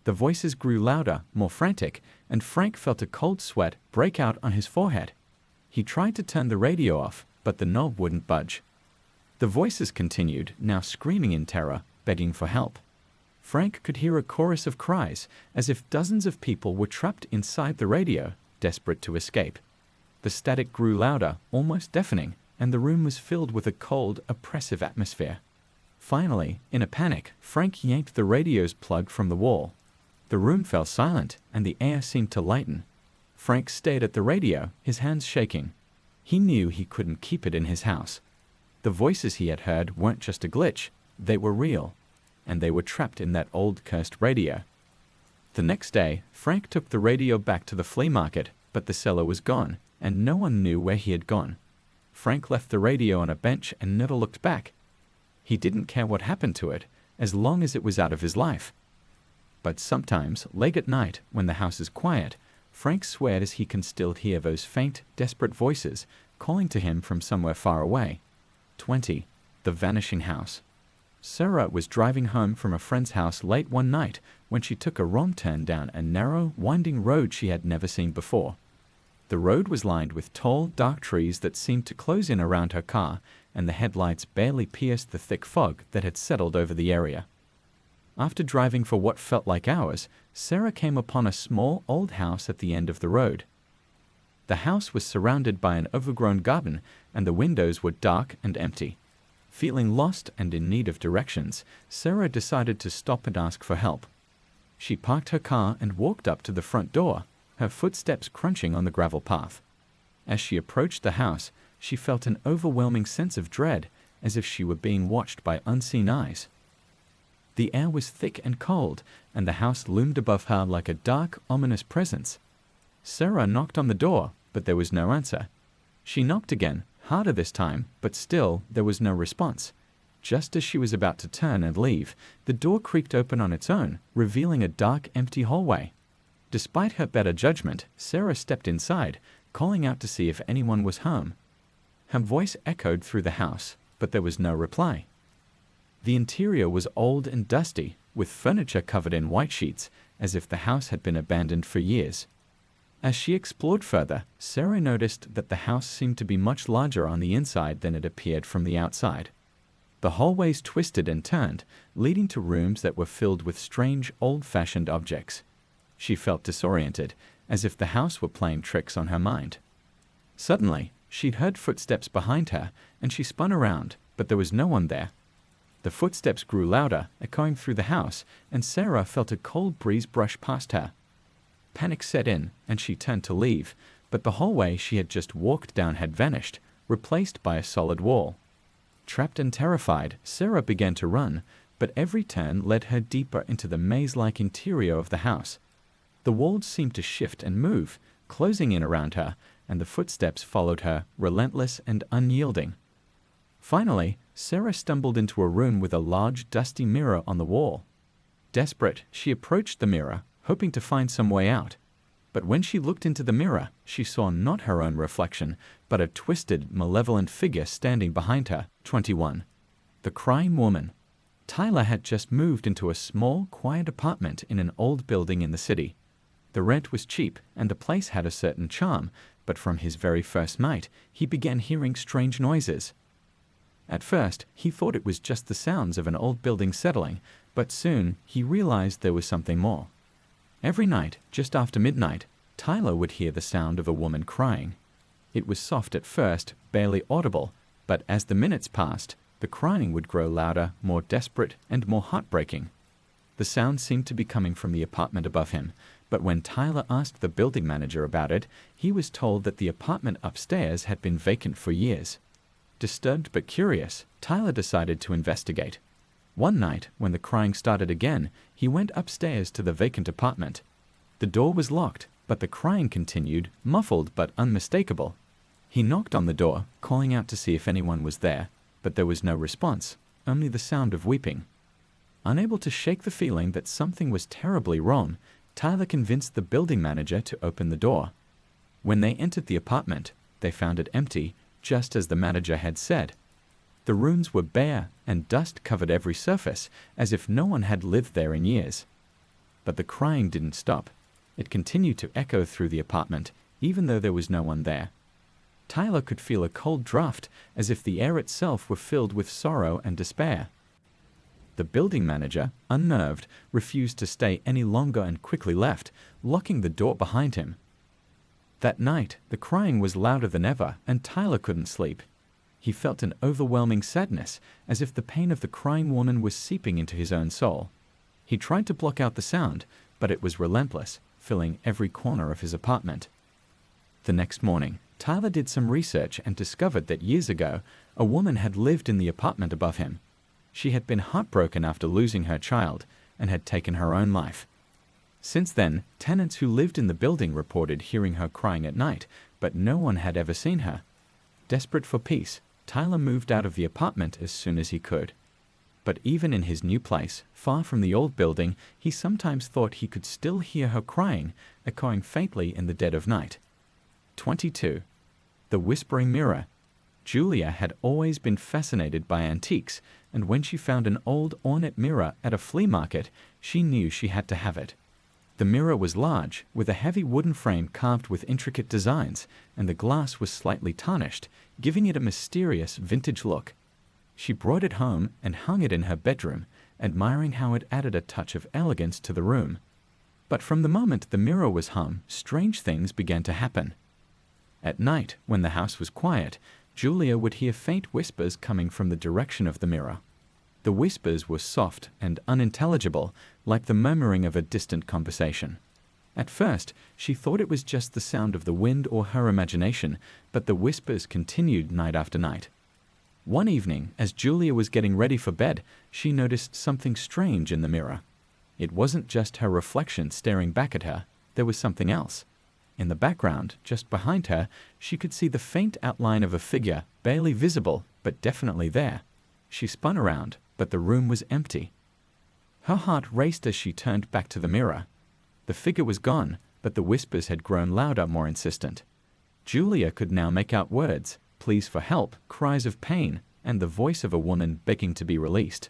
The voices grew louder, more frantic, and Frank felt a cold sweat break out on his forehead. He tried to turn the radio off, but the knob wouldn't budge. The voices continued, now screaming in terror, begging for help. Frank could hear a chorus of cries, as if dozens of people were trapped inside the radio, desperate to escape. The static grew louder, almost deafening, and the room was filled with a cold, oppressive atmosphere. Finally, in a panic, Frank yanked the radio's plug from the wall. The room fell silent, and the air seemed to lighten. Frank stared at the radio, his hands shaking. He knew he couldn't keep it in his house. The voices he had heard weren't just a glitch, they were real, and they were trapped in that old cursed radio. The next day, Frank took the radio back to the flea market, but the seller was gone, and no one knew where he had gone. Frank left the radio on a bench and never looked back. He didn't care what happened to it, as long as it was out of his life. But sometimes, late at night, when the house is quiet, Frank swears he can still hear those faint, desperate voices calling to him from somewhere far away. 20. The Vanishing House. Sarah was driving home from a friend's house late one night when she took a wrong turn down a narrow, winding road she had never seen before. The road was lined with tall, dark trees that seemed to close in around her car, and the headlights barely pierced the thick fog that had settled over the area. After driving for what felt like hours, Sarah came upon a small, old house at the end of the road. The house was surrounded by an overgrown garden, and the windows were dark and empty. Feeling lost and in need of directions, Sarah decided to stop and ask for help. She parked her car and walked up to the front door, her footsteps crunching on the gravel path. As she approached the house, she felt an overwhelming sense of dread, as if she were being watched by unseen eyes. The air was thick and cold, and the house loomed above her like a dark, ominous presence. Sarah knocked on the door, but there was no answer. She knocked again, harder this time, but still there was no response. Just as she was about to turn and leave, the door creaked open on its own, revealing a dark, empty hallway. Despite her better judgment, Sarah stepped inside, calling out to see if anyone was home. Her voice echoed through the house, but there was no reply. The interior was old and dusty, with furniture covered in white sheets, as if the house had been abandoned for years. As she explored further, Sarah noticed that the house seemed to be much larger on the inside than it appeared from the outside. The hallways twisted and turned, leading to rooms that were filled with strange, old-fashioned objects. She felt disoriented, as if the house were playing tricks on her mind. Suddenly, she'd heard footsteps behind her, and she spun around, but there was no one there. The footsteps grew louder, echoing through the house, and Sarah felt a cold breeze brush past her. Panic set in, and she turned to leave, but the hallway she had just walked down had vanished, replaced by a solid wall. Trapped and terrified, Sarah began to run, but every turn led her deeper into the maze-like interior of the house. The walls seemed to shift and move, closing in around her, and the footsteps followed her, relentless and unyielding. Finally, Sarah stumbled into a room with a large, dusty mirror on the wall. Desperate, she approached the mirror, hoping to find some way out. But when she looked into the mirror, she saw not her own reflection, but a twisted, malevolent figure standing behind her. 21. The Crying Woman. Tyler had just moved into a small, quiet apartment in an old building in the city. The rent was cheap, and the place had a certain charm, but from his very first night, he began hearing strange noises. At first, he thought it was just the sounds of an old building settling, but soon he realized there was something more. Every night, just after midnight, Tyler would hear the sound of a woman crying. It was soft at first, barely audible, but as the minutes passed, the crying would grow louder, more desperate, and more heartbreaking. The sound seemed to be coming from the apartment above him, but when Tyler asked the building manager about it, he was told that the apartment upstairs had been vacant for years. Disturbed but curious, Tyler decided to investigate. One night, when the crying started again, he went upstairs to the vacant apartment. The door was locked, but the crying continued, muffled but unmistakable. He knocked on the door, calling out to see if anyone was there, but there was no response, only the sound of weeping. Unable to shake the feeling that something was terribly wrong, Tyler convinced the building manager to open the door. When they entered the apartment, they found it empty, just as the manager had said. The rooms were bare, and dust covered every surface, as if no one had lived there in years. But the crying didn't stop. It continued to echo through the apartment, even though there was no one there. Tyler could feel a cold draft, as if the air itself were filled with sorrow and despair. The building manager, unnerved, refused to stay any longer and quickly left, locking the door behind him. That night, the crying was louder than ever, and Tyler couldn't sleep. He felt an overwhelming sadness, as if the pain of the crying woman was seeping into his own soul. He tried to block out the sound, but it was relentless, filling every corner of his apartment. The next morning, Tyler did some research and discovered that years ago, a woman had lived in the apartment above him. She had been heartbroken after losing her child and had taken her own life. Since then, tenants who lived in the building reported hearing her crying at night, but no one had ever seen her. Desperate for peace, Tyler moved out of the apartment as soon as he could. But even in his new place, far from the old building, he sometimes thought he could still hear her crying, echoing faintly in the dead of night. 22. The Whispering Mirror. Julia had always been fascinated by antiques, and when she found an old ornate mirror at a flea market, she knew she had to have it. The mirror was large, with a heavy wooden frame carved with intricate designs, and the glass was slightly tarnished, giving it a mysterious vintage look. She brought it home and hung it in her bedroom, admiring how it added a touch of elegance to the room. But from the moment the mirror was hung, strange things began to happen. At night, when the house was quiet, Julia would hear faint whispers coming from the direction of the mirror. The whispers were soft and unintelligible, like the murmuring of a distant conversation. At first, she thought it was just the sound of the wind or her imagination, but the whispers continued night after night. One evening, as Julia was getting ready for bed, she noticed something strange in the mirror. It wasn't just her reflection staring back at her, there was something else. In the background, just behind her, she could see the faint outline of a figure, barely visible, but definitely there. She spun around, but the room was empty. Her heart raced as she turned back to the mirror. The figure was gone, but the whispers had grown louder, more insistent. Julia could now make out words, pleas for help, cries of pain, and the voice of a woman begging to be released.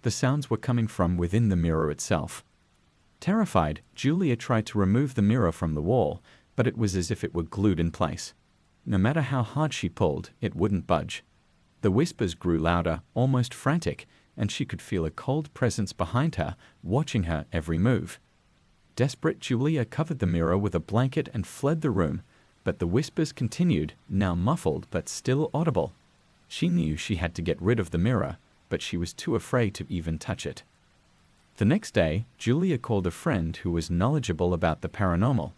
The sounds were coming from within the mirror itself. Terrified, Julia tried to remove the mirror from the wall, but it was as if it were glued in place. No matter how hard she pulled, it wouldn't budge. The The whispers grew louder, almost frantic, and she could feel a cold presence behind her, watching her every move. Desperate, Julia covered the mirror with a blanket and fled the room, but the whispers continued, now muffled but still audible. She knew she had to get rid of the mirror, but she was too afraid to even touch it. The next day, Julia called a friend who was knowledgeable about the paranormal.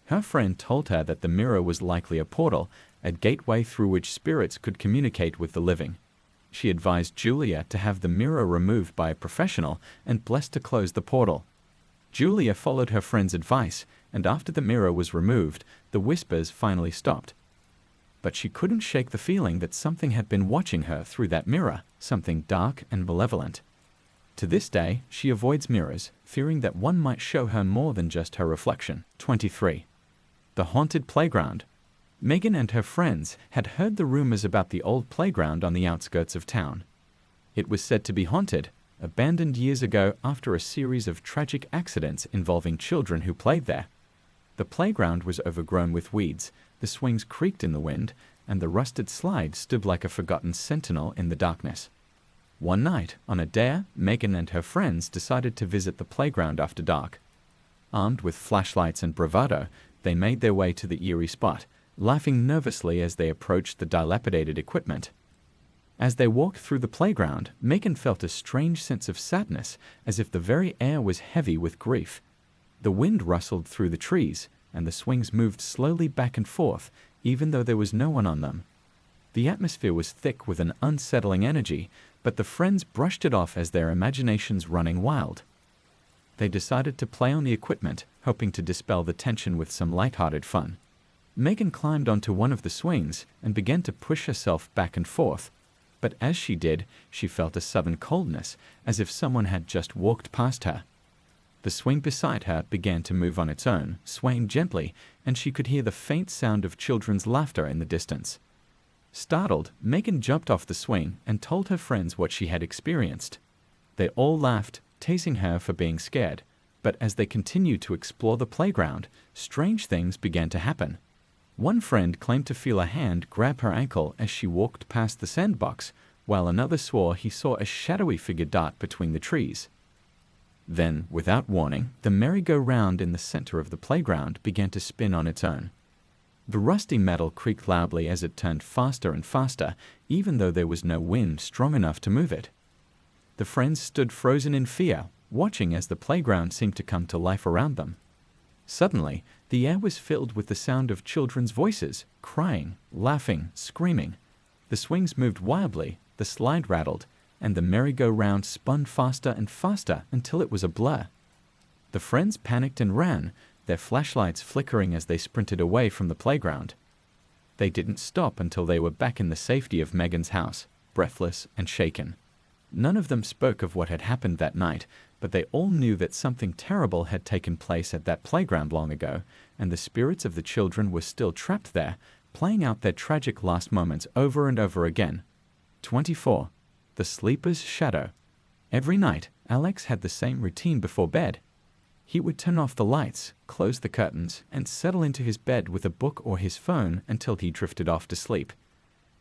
Her friend told her that the mirror was likely a portal, a gateway through which spirits could communicate with the living. She advised Julia to have the mirror removed by a professional and blessed to close the portal. Julia followed her friend's advice, and after the mirror was removed, the whispers finally stopped. But she couldn't shake the feeling that something had been watching her through that mirror, something dark and malevolent. To this day, she avoids mirrors, fearing that one might show her more than just her reflection. 23. The haunted playground. Megan and her friends had heard the rumors about the old playground on the outskirts of town. It was said to be haunted, abandoned years ago after a series of tragic accidents involving children who played there. The playground was overgrown with weeds, the swings creaked in the wind, and the rusted slide stood like a forgotten sentinel in the darkness. One night, on a dare, Megan and her friends decided to visit the playground after dark. Armed with flashlights and bravado, they made their way to the eerie spot, laughing nervously as they approached the dilapidated equipment. As they walked through the playground, Megan felt a strange sense of sadness, as if the very air was heavy with grief. The wind rustled through the trees, and the swings moved slowly back and forth, even though there was no one on them. The atmosphere was thick with an unsettling energy, but the friends brushed it off as their imaginations running wild. They decided to play on the equipment, hoping to dispel the tension with some lighthearted fun. Megan climbed onto one of the swings and began to push herself back and forth. But as she did, she felt a sudden coldness, as if someone had just walked past her. The swing beside her began to move on its own, swaying gently, and she could hear the faint sound of children's laughter in the distance. Startled, Megan jumped off the swing and told her friends what she had experienced. They all laughed, teasing her for being scared, but as they continued to explore the playground, strange things began to happen. One friend claimed to feel a hand grab her ankle as she walked past the sandbox, while another swore he saw a shadowy figure dart between the trees. Then, without warning, the merry-go-round in the center of the playground began to spin on its own. The rusty metal creaked loudly as it turned faster and faster, even though there was no wind strong enough to move it. The friends stood frozen in fear, watching as the playground seemed to come to life around them. Suddenly, the air was filled with the sound of children's voices, crying, laughing, screaming. The swings moved wildly, the slide rattled, and the merry-go-round spun faster and faster until it was a blur. The friends panicked and ran, their flashlights flickering as they sprinted away from the playground. They didn't stop until they were back in the safety of Megan's house, breathless and shaken. None of them spoke of what had happened that night, but they all knew that something terrible had taken place at that playground long ago, and the spirits of the children were still trapped there, playing out their tragic last moments over and over again. 24. The Sleeper's Shadow. Every night, Alex had the same routine before bed. He would turn off the lights, close the curtains, and settle into his bed with a book or his phone until he drifted off to sleep.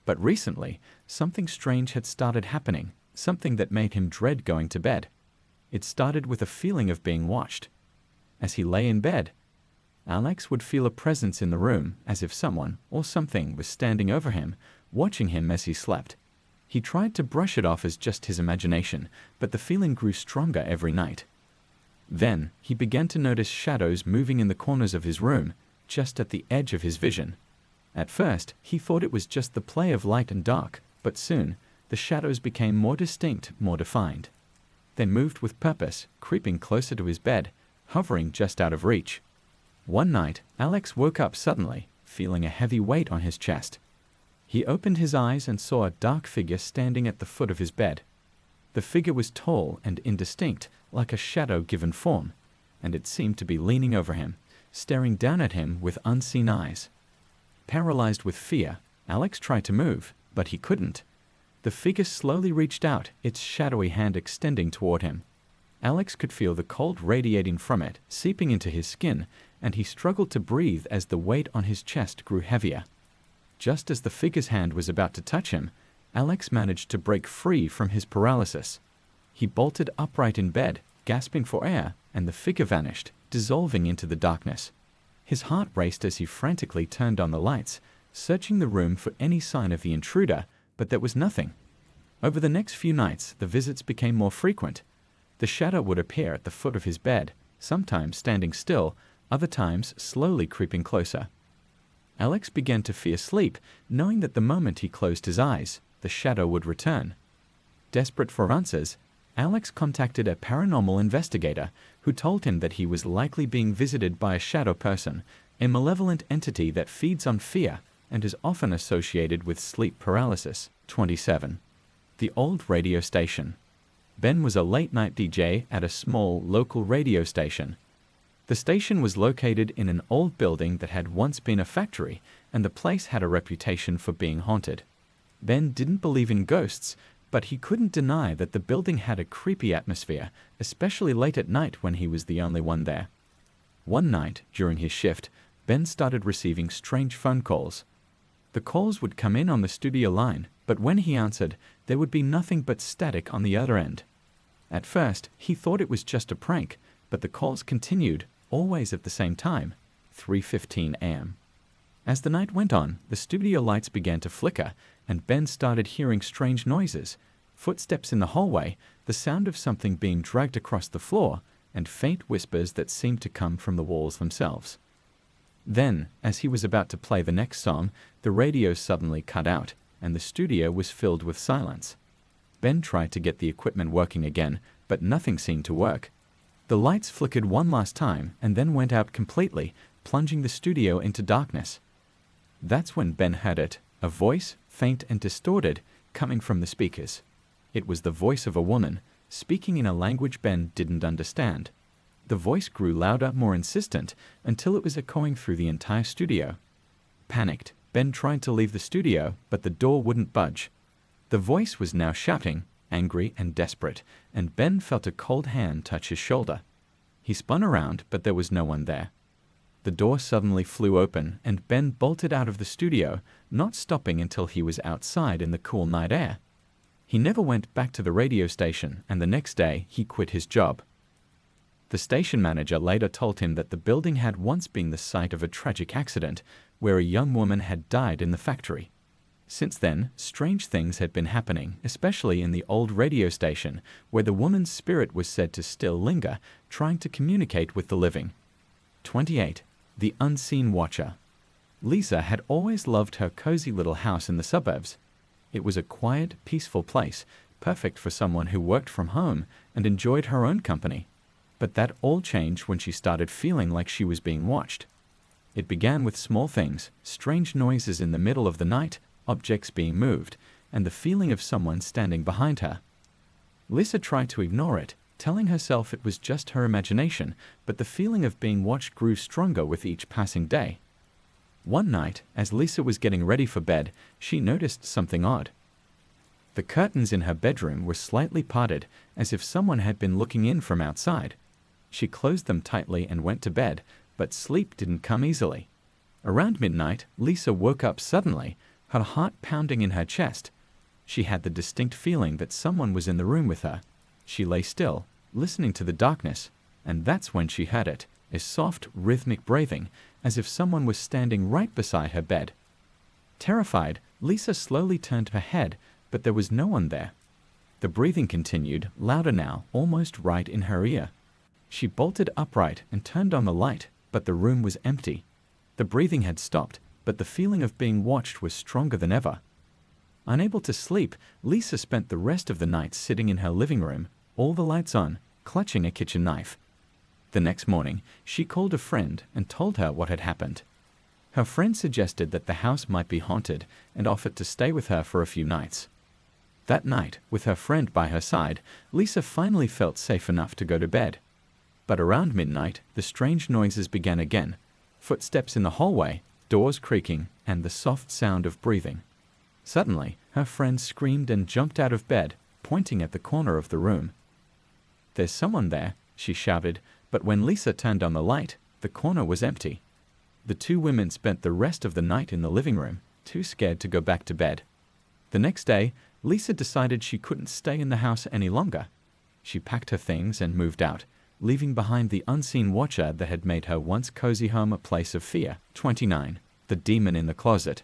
But recently, something strange had started happening, something that made him dread going to bed. It started with a feeling of being watched. As he lay in bed, Alex would feel a presence in the room, as if someone or something was standing over him, watching him as he slept. He tried to brush it off as just his imagination, but the feeling grew stronger every night. Then, he began to notice shadows moving in the corners of his room, just at the edge of his vision. At first, he thought it was just the play of light and dark, but soon, the shadows became more distinct, more defined. They moved with purpose, creeping closer to his bed, hovering just out of reach. One night, Alex woke up suddenly, feeling a heavy weight on his chest. He opened his eyes and saw a dark figure standing at the foot of his bed. The figure was tall and indistinct, like a shadow given form, and it seemed to be leaning over him, staring down at him with unseen eyes. Paralyzed with fear, Alex tried to move, but he couldn't. The figure slowly reached out, its shadowy hand extending toward him. Alex could feel the cold radiating from it, seeping into his skin, and he struggled to breathe as the weight on his chest grew heavier. Just as the figure's hand was about to touch him, Alex managed to break free from his paralysis. He bolted upright in bed, gasping for air, and the figure vanished, dissolving into the darkness. His heart raced as he frantically turned on the lights, searching the room for any sign of the intruder, but there was nothing. Over the next few nights, the visits became more frequent. The shadow would appear at the foot of his bed, sometimes standing still, other times slowly creeping closer. Alex began to fear sleep, knowing that the moment he closed his eyes, the shadow would return. Desperate for answers, Alex contacted a paranormal investigator who told him that he was likely being visited by a shadow person, a malevolent entity that feeds on fear and is often associated with sleep paralysis. 27. The old radio station. Ben was a late-night DJ at a small local radio station. The station was located in an old building that had once been a factory, and the place had a reputation for being haunted. Ben didn't believe in ghosts, but he couldn't deny that the building had a creepy atmosphere, especially late at night when he was the only one there. One night, during his shift, Ben started receiving strange phone calls. The calls would come in on the studio line, but when he answered, there would be nothing but static on the other end. At first, he thought it was just a prank, but the calls continued, always at the same time, 3:15 a.m. As the night went on, the studio lights began to flicker, and Ben started hearing strange noises, footsteps in the hallway, the sound of something being dragged across the floor, and faint whispers that seemed to come from the walls themselves. Then, as he was about to play the next song, the radio suddenly cut out, and the studio was filled with silence. Ben tried to get the equipment working again, but nothing seemed to work. The lights flickered one last time and then went out completely, plunging the studio into darkness. That's when Ben heard it, a voice, faint and distorted, coming from the speakers. It was the voice of a woman, speaking in a language Ben didn't understand. The voice grew louder, more insistent, until it was echoing through the entire studio. Panicked, Ben tried to leave the studio, but the door wouldn't budge. The voice was now shouting, angry and desperate, and Ben felt a cold hand touch his shoulder. He spun around, but there was no one there. The door suddenly flew open, and Ben bolted out of the studio, not stopping until he was outside in the cool night air. He never went back to the radio station, and the next day he quit his job. The station manager later told him that the building had once been the site of a tragic accident where a young woman had died in the factory. Since then, strange things had been happening, especially in the old radio station, where the woman's spirit was said to still linger, trying to communicate with the living. 28. The Unseen Watcher. Lisa had always loved her cozy little house in the suburbs. It was a quiet, peaceful place, perfect for someone who worked from home and enjoyed her own company. But that all changed when she started feeling like she was being watched. It began with small things, strange noises in the middle of the night, objects being moved, and the feeling of someone standing behind her. Lisa tried to ignore it, telling herself it was just her imagination, but the feeling of being watched grew stronger with each passing day. One night, as Lisa was getting ready for bed, she noticed something odd. The curtains in her bedroom were slightly parted, as if someone had been looking in from outside. She closed them tightly and went to bed, but sleep didn't come easily. Around midnight, Lisa woke up suddenly, her heart pounding in her chest. She had the distinct feeling that someone was in the room with her. She lay still, listening to the darkness, and that's when she heard it, a soft, rhythmic breathing, as if someone was standing right beside her bed. Terrified, Lisa slowly turned her head, but there was no one there. The breathing continued, louder now, almost right in her ear. She bolted upright and turned on the light, but the room was empty. The breathing had stopped, but the feeling of being watched was stronger than ever. Unable to sleep, Lisa spent the rest of the night sitting in her living room, all the lights on, clutching a kitchen knife. The next morning, she called a friend and told her what had happened. Her friend suggested that the house might be haunted and offered to stay with her for a few nights. That night, with her friend by her side, Lisa finally felt safe enough to go to bed. But around midnight, the strange noises began again, footsteps in the hallway, doors creaking, and the soft sound of breathing. Suddenly, her friend screamed and jumped out of bed, pointing at the corner of the room. "There's someone there," she shouted, but when Lisa turned on the light, the corner was empty. The two women spent the rest of the night in the living room, too scared to go back to bed. The next day, Lisa decided she couldn't stay in the house any longer. She packed her things and moved out, leaving behind the unseen watcher that had made her once cozy home a place of fear. 29. The demon in the closet.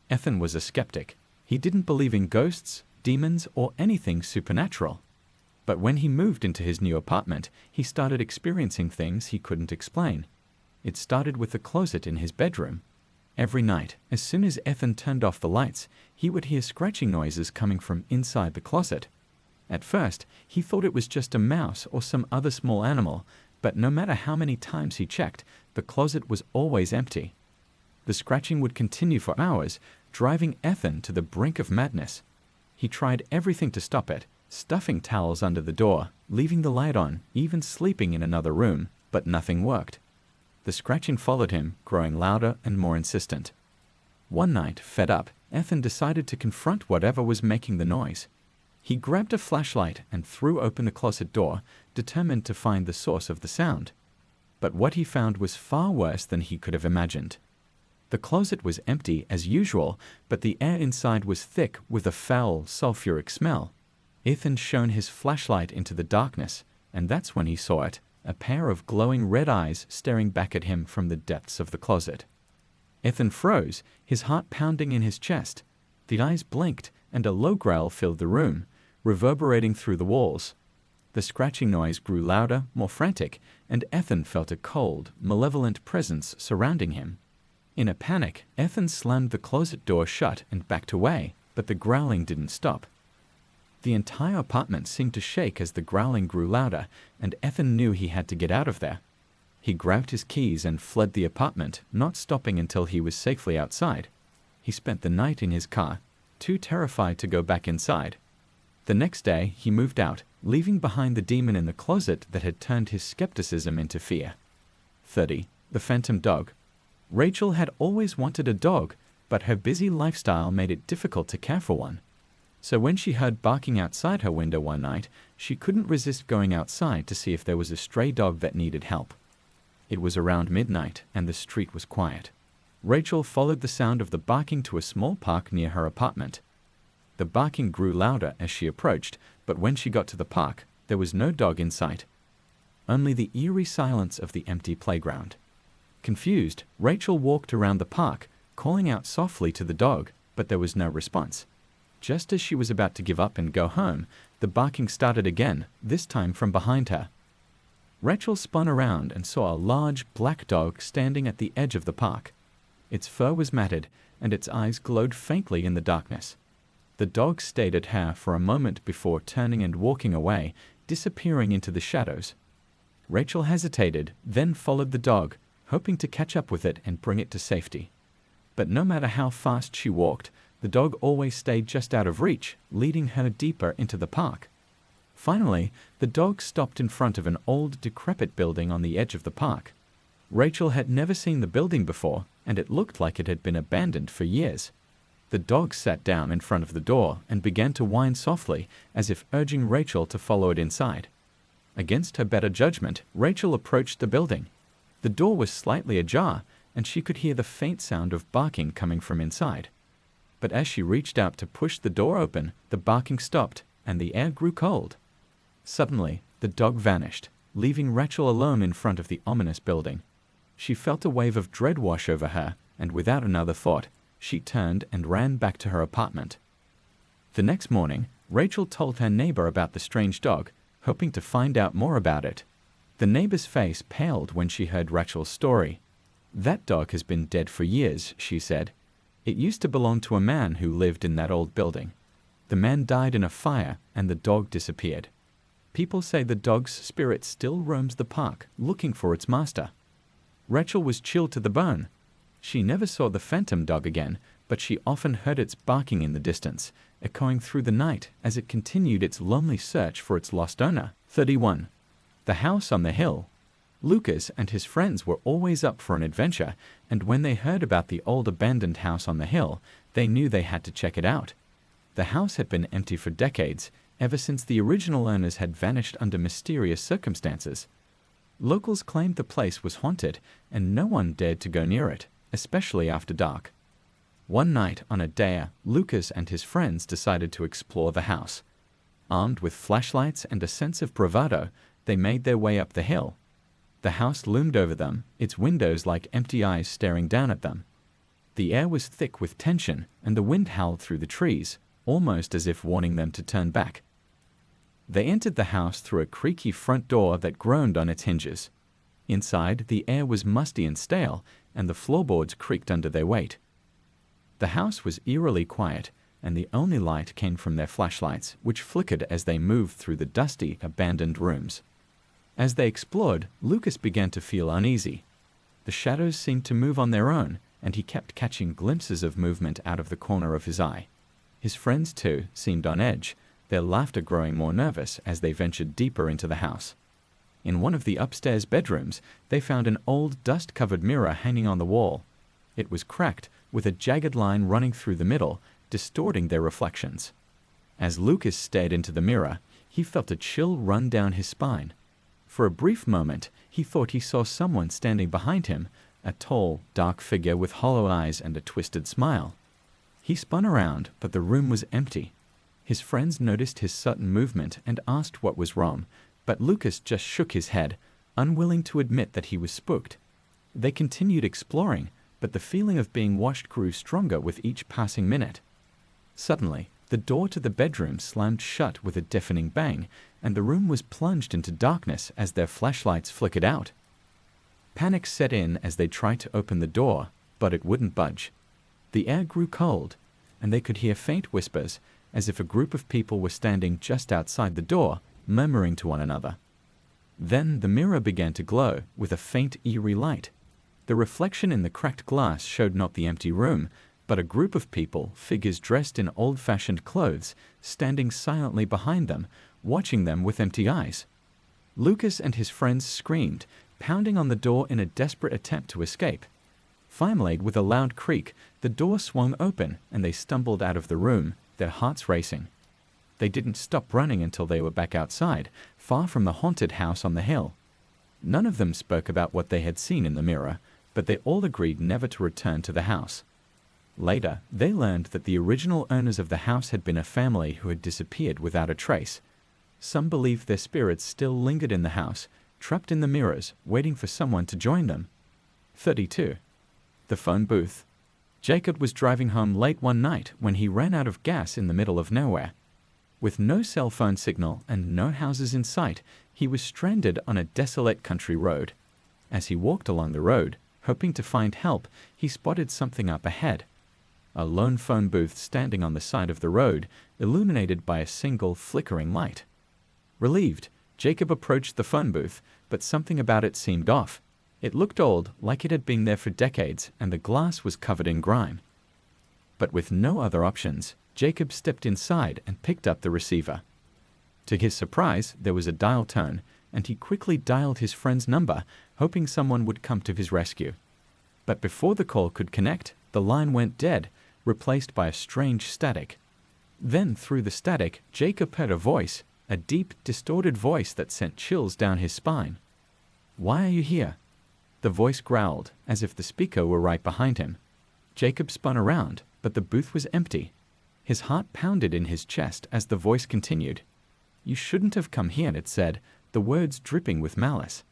Ethan was a skeptic. He didn't believe in ghosts, demons, or anything supernatural. But when he moved into his new apartment, he started experiencing things he couldn't explain. It started with the closet in his bedroom. Every night, as soon as Ethan turned off the lights, he would hear scratching noises coming from inside the closet. At first, he thought it was just a mouse or some other small animal, but no matter how many times he checked, the closet was always empty. The scratching would continue for hours, driving Ethan to the brink of madness. He tried everything to stop it, stuffing towels under the door, leaving the light on, even sleeping in another room, but nothing worked. The scratching followed him, growing louder and more insistent. One night, fed up, Ethan decided to confront whatever was making the noise. He grabbed a flashlight and threw open the closet door, determined to find the source of the sound. But what he found was far worse than he could have imagined. The closet was empty as usual, but the air inside was thick with a foul, sulfuric smell. Ethan shone his flashlight into the darkness, and that's when he saw it, a pair of glowing red eyes staring back at him from the depths of the closet. Ethan froze, his heart pounding in his chest. The eyes blinked, and a low growl filled the room, reverberating through the walls. The scratching noise grew louder, more frantic, and Ethan felt a cold, malevolent presence surrounding him. In a panic, Ethan slammed the closet door shut and backed away, but the growling didn't stop. The entire apartment seemed to shake as the growling grew louder, and Ethan knew he had to get out of there. He grabbed his keys and fled the apartment, not stopping until he was safely outside. He spent the night in his car, too terrified to go back inside. The next day, he moved out, leaving behind the demon in the closet that had turned his skepticism into fear. 30. The phantom dog. Rachel had always wanted a dog, but her busy lifestyle made it difficult to care for one. So when she heard barking outside her window one night, she couldn't resist going outside to see if there was a stray dog that needed help. It was around midnight, and the street was quiet. Rachel followed the sound of the barking to a small park near her apartment. The barking grew louder as she approached, but when she got to the park, there was no dog in sight. Only the eerie silence of the empty playground. Confused, Rachel walked around the park, calling out softly to the dog, but there was no response. Just as she was about to give up and go home, the barking started again, this time from behind her. Rachel spun around and saw a large black dog standing at the edge of the park. Its fur was matted, and its eyes glowed faintly in the darkness. The dog stared at her for a moment before turning and walking away, disappearing into the shadows. Rachel hesitated, then followed the dog, hoping to catch up with it and bring it to safety. But no matter how fast she walked, the dog always stayed just out of reach, leading her deeper into the park. Finally, the dog stopped in front of an old, decrepit building on the edge of the park. Rachel had never seen the building before, and it looked like it had been abandoned for years. The dog sat down in front of the door and began to whine softly, as if urging Rachel to follow it inside. Against her better judgment, Rachel approached the building. The door was slightly ajar, and she could hear the faint sound of barking coming from inside. But as she reached out to push the door open, the barking stopped, and the air grew cold. Suddenly, the dog vanished, leaving Rachel alone in front of the ominous building. She felt a wave of dread wash over her, and without another thought, she turned and ran back to her apartment. The next morning, Rachel told her neighbor about the strange dog, hoping to find out more about it. The neighbor's face paled when she heard Rachel's story. "That dog has been dead for years," she said. "It used to belong to a man who lived in that old building. The man died in a fire, and the dog disappeared. People say the dog's spirit still roams the park, looking for its master." Rachel was chilled to the bone. She never saw the phantom dog again, but she often heard its barking in the distance, echoing through the night as it continued its lonely search for its lost owner. 31. The house on the hill. Lucas and his friends were always up for an adventure, and when they heard about the old abandoned house on the hill, they knew they had to check it out. The house had been empty for decades, ever since the original owners had vanished under mysterious circumstances. Locals claimed the place was haunted, and no one dared to go near it, especially after dark. One night on a dare, Lucas and his friends decided to explore the house. Armed with flashlights and a sense of bravado, they made their way up the hill. The house loomed over them, its windows like empty eyes staring down at them. The air was thick with tension, and the wind howled through the trees, almost as if warning them to turn back. They entered the house through a creaky front door that groaned on its hinges. Inside, the air was musty and stale, and the floorboards creaked under their weight. The house was eerily quiet, and the only light came from their flashlights, which flickered as they moved through the dusty, abandoned rooms. As they explored, Lucas began to feel uneasy. The shadows seemed to move on their own, and he kept catching glimpses of movement out of the corner of his eye. His friends, too, seemed on edge, their laughter growing more nervous as they ventured deeper into the house. In one of the upstairs bedrooms, they found an old dust-covered mirror hanging on the wall. It was cracked, with a jagged line running through the middle, distorting their reflections. As Lucas stared into the mirror, he felt a chill run down his spine. For a brief moment, he thought he saw someone standing behind him, a tall, dark figure with hollow eyes and a twisted smile. He spun around, but the room was empty. His friends noticed his sudden movement and asked what was wrong, but Lucas just shook his head, unwilling to admit that he was spooked. They continued exploring, but the feeling of being watched grew stronger with each passing minute. Suddenly, the door to the bedroom slammed shut with a deafening bang, and the room was plunged into darkness as their flashlights flickered out. Panic set in as they tried to open the door, but it wouldn't budge. The air grew cold, and they could hear faint whispers, as if a group of people were standing just outside the door, murmuring to one another. Then the mirror began to glow with a faint, eerie light. The reflection in the cracked glass showed not the empty room, but a group of people, figures dressed in old-fashioned clothes, standing silently behind them, watching them with empty eyes. Lucas and his friends screamed, pounding on the door in a desperate attempt to escape. Finally, with a loud creak, the door swung open, and they stumbled out of the room, their hearts racing. They didn't stop running until they were back outside, far from the haunted house on the hill. None of them spoke about what they had seen in the mirror, but they all agreed never to return to the house. Later, they learned that the original owners of the house had been a family who had disappeared without a trace. Some believed their spirits still lingered in the house, trapped in the mirrors, waiting for someone to join them. 32. The phone booth. Jacob was driving home late one night when he ran out of gas in the middle of nowhere. With no cell phone signal and no houses in sight, he was stranded on a desolate country road. As he walked along the road, hoping to find help, he spotted something up ahead. A lone phone booth standing on the side of the road, illuminated by a single flickering light. Relieved, Jacob approached the phone booth, but something about it seemed off. It looked old, like it had been there for decades, and the glass was covered in grime. But with no other options, Jacob stepped inside and picked up the receiver. To his surprise, there was a dial tone, and he quickly dialed his friend's number, hoping someone would come to his rescue. But before the call could connect, the line went dead, replaced by a strange static. Then, through the static, Jacob heard a voice, a deep, distorted voice that sent chills down his spine. "Why are you here?" The voice growled, as if the speaker were right behind him. Jacob spun around, but the booth was empty. His heart pounded in his chest as the voice continued. "You shouldn't have come here," it said, the words dripping with malice.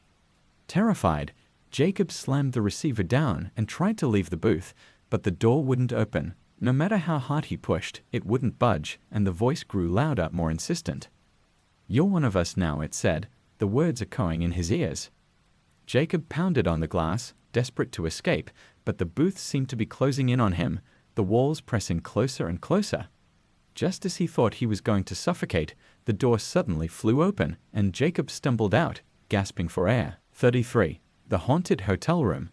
Terrified, Jacob slammed the receiver down and tried to leave the booth, but the door wouldn't open. No matter how hard he pushed, it wouldn't budge, and the voice grew louder, more insistent. "You're one of us now," it said, the words echoing in his ears. Jacob pounded on the glass, desperate to escape, but the booth seemed to be closing in on him, the walls pressing closer and closer. Just as he thought he was going to suffocate, the door suddenly flew open, and Jacob stumbled out, gasping for air. 33. The haunted hotel room.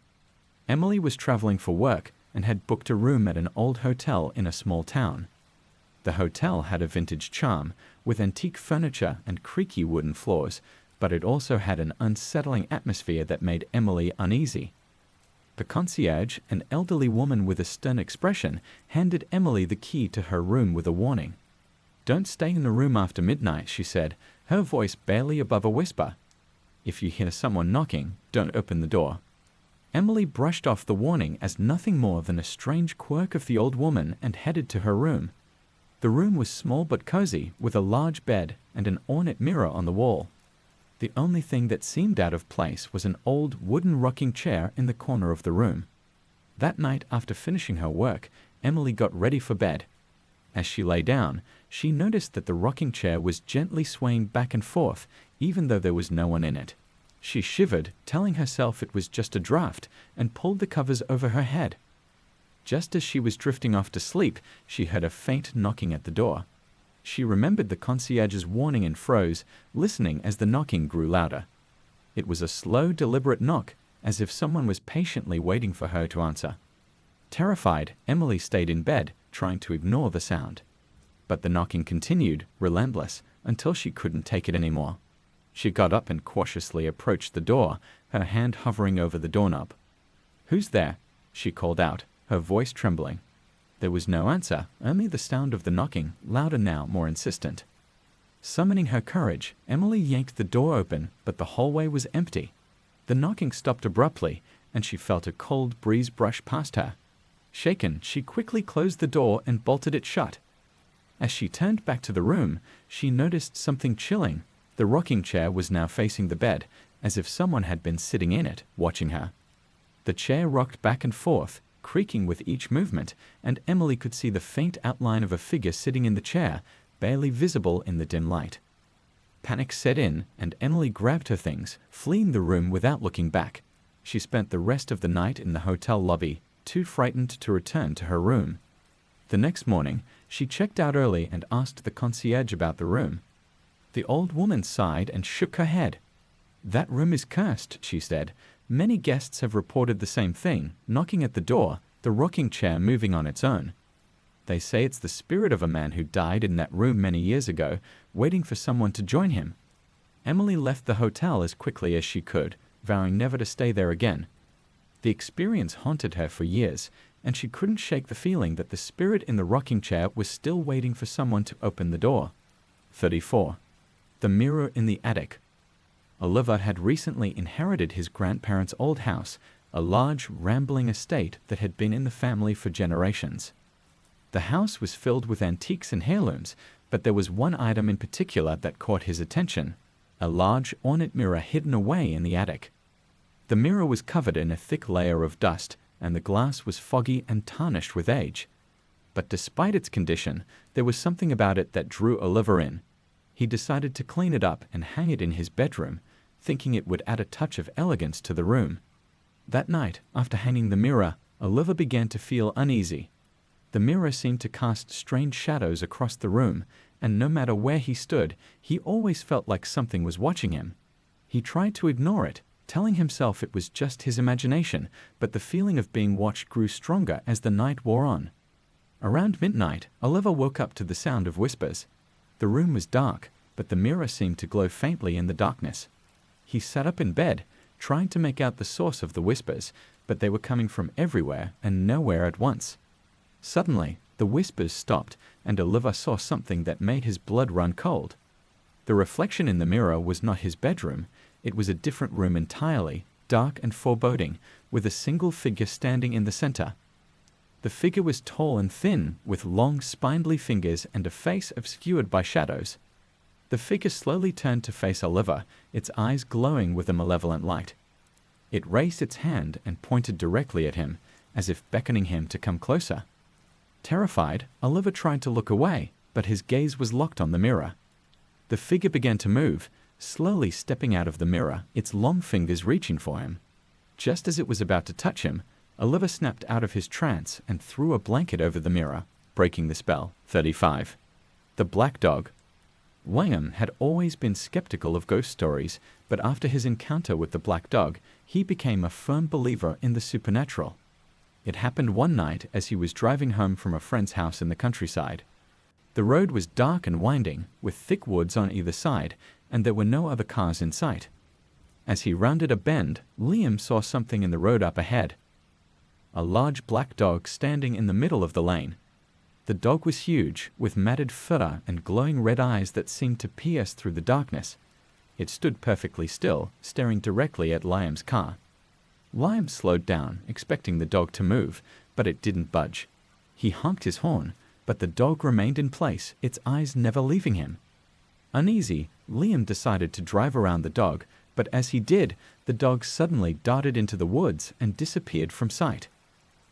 Emily was traveling for work and had booked a room at an old hotel in a small town. The hotel had a vintage charm, with antique furniture and creaky wooden floors, but it also had an unsettling atmosphere that made Emily uneasy. The concierge, an elderly woman with a stern expression, handed Emily the key to her room with a warning. "Don't stay in the room after midnight," she said, her voice barely above a whisper. "If you hear someone knocking, don't open the door." Emily brushed off the warning as nothing more than a strange quirk of the old woman and headed to her room. The room was small but cozy, with a large bed and an ornate mirror on the wall. The only thing that seemed out of place was an old wooden rocking chair in the corner of the room. That night, after finishing her work, Emily got ready for bed. As she lay down, she noticed that the rocking chair was gently swaying back and forth, even though there was no one in it. She shivered, telling herself it was just a draft, and pulled the covers over her head. Just as she was drifting off to sleep, she heard a faint knocking at the door. She remembered the concierge's warning and froze, listening as the knocking grew louder. It was a slow, deliberate knock, as if someone was patiently waiting for her to answer. Terrified, Emily stayed in bed, trying to ignore the sound. But the knocking continued, relentless, until she couldn't take it anymore. She got up and cautiously approached the door, her hand hovering over the doorknob. "Who's there?" she called out, her voice trembling. There was no answer, only the sound of the knocking, louder now, more insistent. Summoning her courage, Emily yanked the door open, but the hallway was empty. The knocking stopped abruptly, and she felt a cold breeze brush past her. Shaken, she quickly closed the door and bolted it shut. As she turned back to the room, she noticed something chilling. The rocking chair was now facing the bed, as if someone had been sitting in it, watching her. The chair rocked back and forth, creaking with each movement, and Emily could see the faint outline of a figure sitting in the chair, barely visible in the dim light. Panic set in, and Emily grabbed her things, fleeing the room without looking back. She spent the rest of the night in the hotel lobby, too frightened to return to her room. The next morning, she checked out early and asked the concierge about the room. The old woman sighed and shook her head. "That room is cursed," she said. "Many guests have reported the same thing, knocking at the door, the rocking chair moving on its own. They say it's the spirit of a man who died in that room many years ago, waiting for someone to join him." Emily left the hotel as quickly as she could, vowing never to stay there again. The experience haunted her for years, and she couldn't shake the feeling that the spirit in the rocking chair was still waiting for someone to open the door. 34. The mirror in the attic. Oliver had recently inherited his grandparents' old house, a large, rambling estate that had been in the family for generations. The house was filled with antiques and heirlooms, but there was one item in particular that caught his attention: a large, ornate mirror hidden away in the attic. The mirror was covered in a thick layer of dust, and the glass was foggy and tarnished with age. But despite its condition, there was something about it that drew Oliver in. He decided to clean it up and hang it in his bedroom, thinking it would add a touch of elegance to the room. That night, after hanging the mirror, Oliver began to feel uneasy. The mirror seemed to cast strange shadows across the room, and no matter where he stood, he always felt like something was watching him. He tried to ignore it, telling himself it was just his imagination, but the feeling of being watched grew stronger as the night wore on. Around midnight, Oliver woke up to the sound of whispers. The room was dark, but the mirror seemed to glow faintly in the darkness. He sat up in bed, trying to make out the source of the whispers, but they were coming from everywhere and nowhere at once. Suddenly, the whispers stopped, and Oliver saw something that made his blood run cold. The reflection in the mirror was not his bedroom. It was a different room entirely, dark and foreboding, with a single figure standing in the center. The figure was tall and thin, with long, spindly fingers and a face obscured by shadows. The figure slowly turned to face Oliver, its eyes glowing with a malevolent light. It raised its hand and pointed directly at him, as if beckoning him to come closer. Terrified, Oliver tried to look away, but his gaze was locked on the mirror. The figure began to move, slowly stepping out of the mirror, its long fingers reaching for him. Just as it was about to touch him, Oliver snapped out of his trance and threw a blanket over the mirror, breaking the spell. 35. The Black Dog. William had always been skeptical of ghost stories, but after his encounter with the black dog, he became a firm believer in the supernatural. It happened one night as he was driving home from a friend's house in the countryside. The road was dark and winding, with thick woods on either side, and there were no other cars in sight. As he rounded a bend, Liam saw something in the road up ahead. A large black dog standing in the middle of the lane. The dog was huge, with matted fur and glowing red eyes that seemed to pierce through the darkness. It stood perfectly still, staring directly at Liam's car. Liam slowed down, expecting the dog to move, but it didn't budge. He honked his horn, but the dog remained in place, its eyes never leaving him. Uneasy, Liam decided to drive around the dog, but as he did, the dog suddenly darted into the woods and disappeared from sight.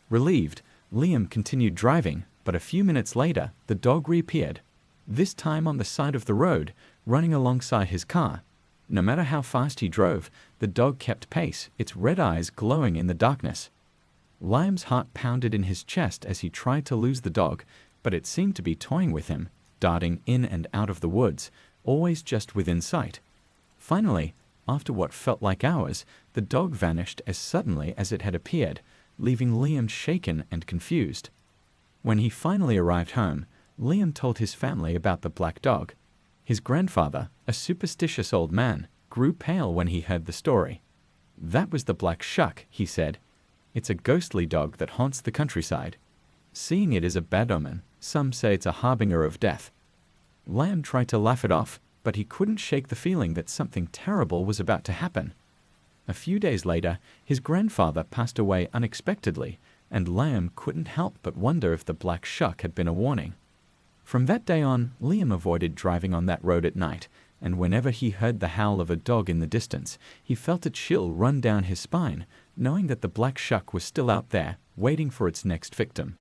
Relieved, Liam continued driving, but a few minutes later, the dog reappeared, this time on the side of the road, running alongside his car. No matter how fast he drove, the dog kept pace, its red eyes glowing in the darkness. Liam's heart pounded in his chest as he tried to lose the dog, but it seemed to be toying with him, darting in and out of the woods, always just within sight. Finally, after what felt like hours, the dog vanished as suddenly as it had appeared, leaving Liam shaken and confused. When he finally arrived home, Liam told his family about the black dog. His grandfather, a superstitious old man, grew pale when he heard the story. "That was the black shuck," he said. "It's a ghostly dog that haunts the countryside. Seeing it is a bad omen. Some say it's a harbinger of death." Liam tried to laugh it off, but he couldn't shake the feeling that something terrible was about to happen. A few days later, his grandfather passed away unexpectedly, and Liam couldn't help but wonder if the black shuck had been a warning. From that day on, Liam avoided driving on that road at night, and whenever he heard the howl of a dog in the distance, he felt a chill run down his spine, knowing that the black shuck was still out there, waiting for its next victim.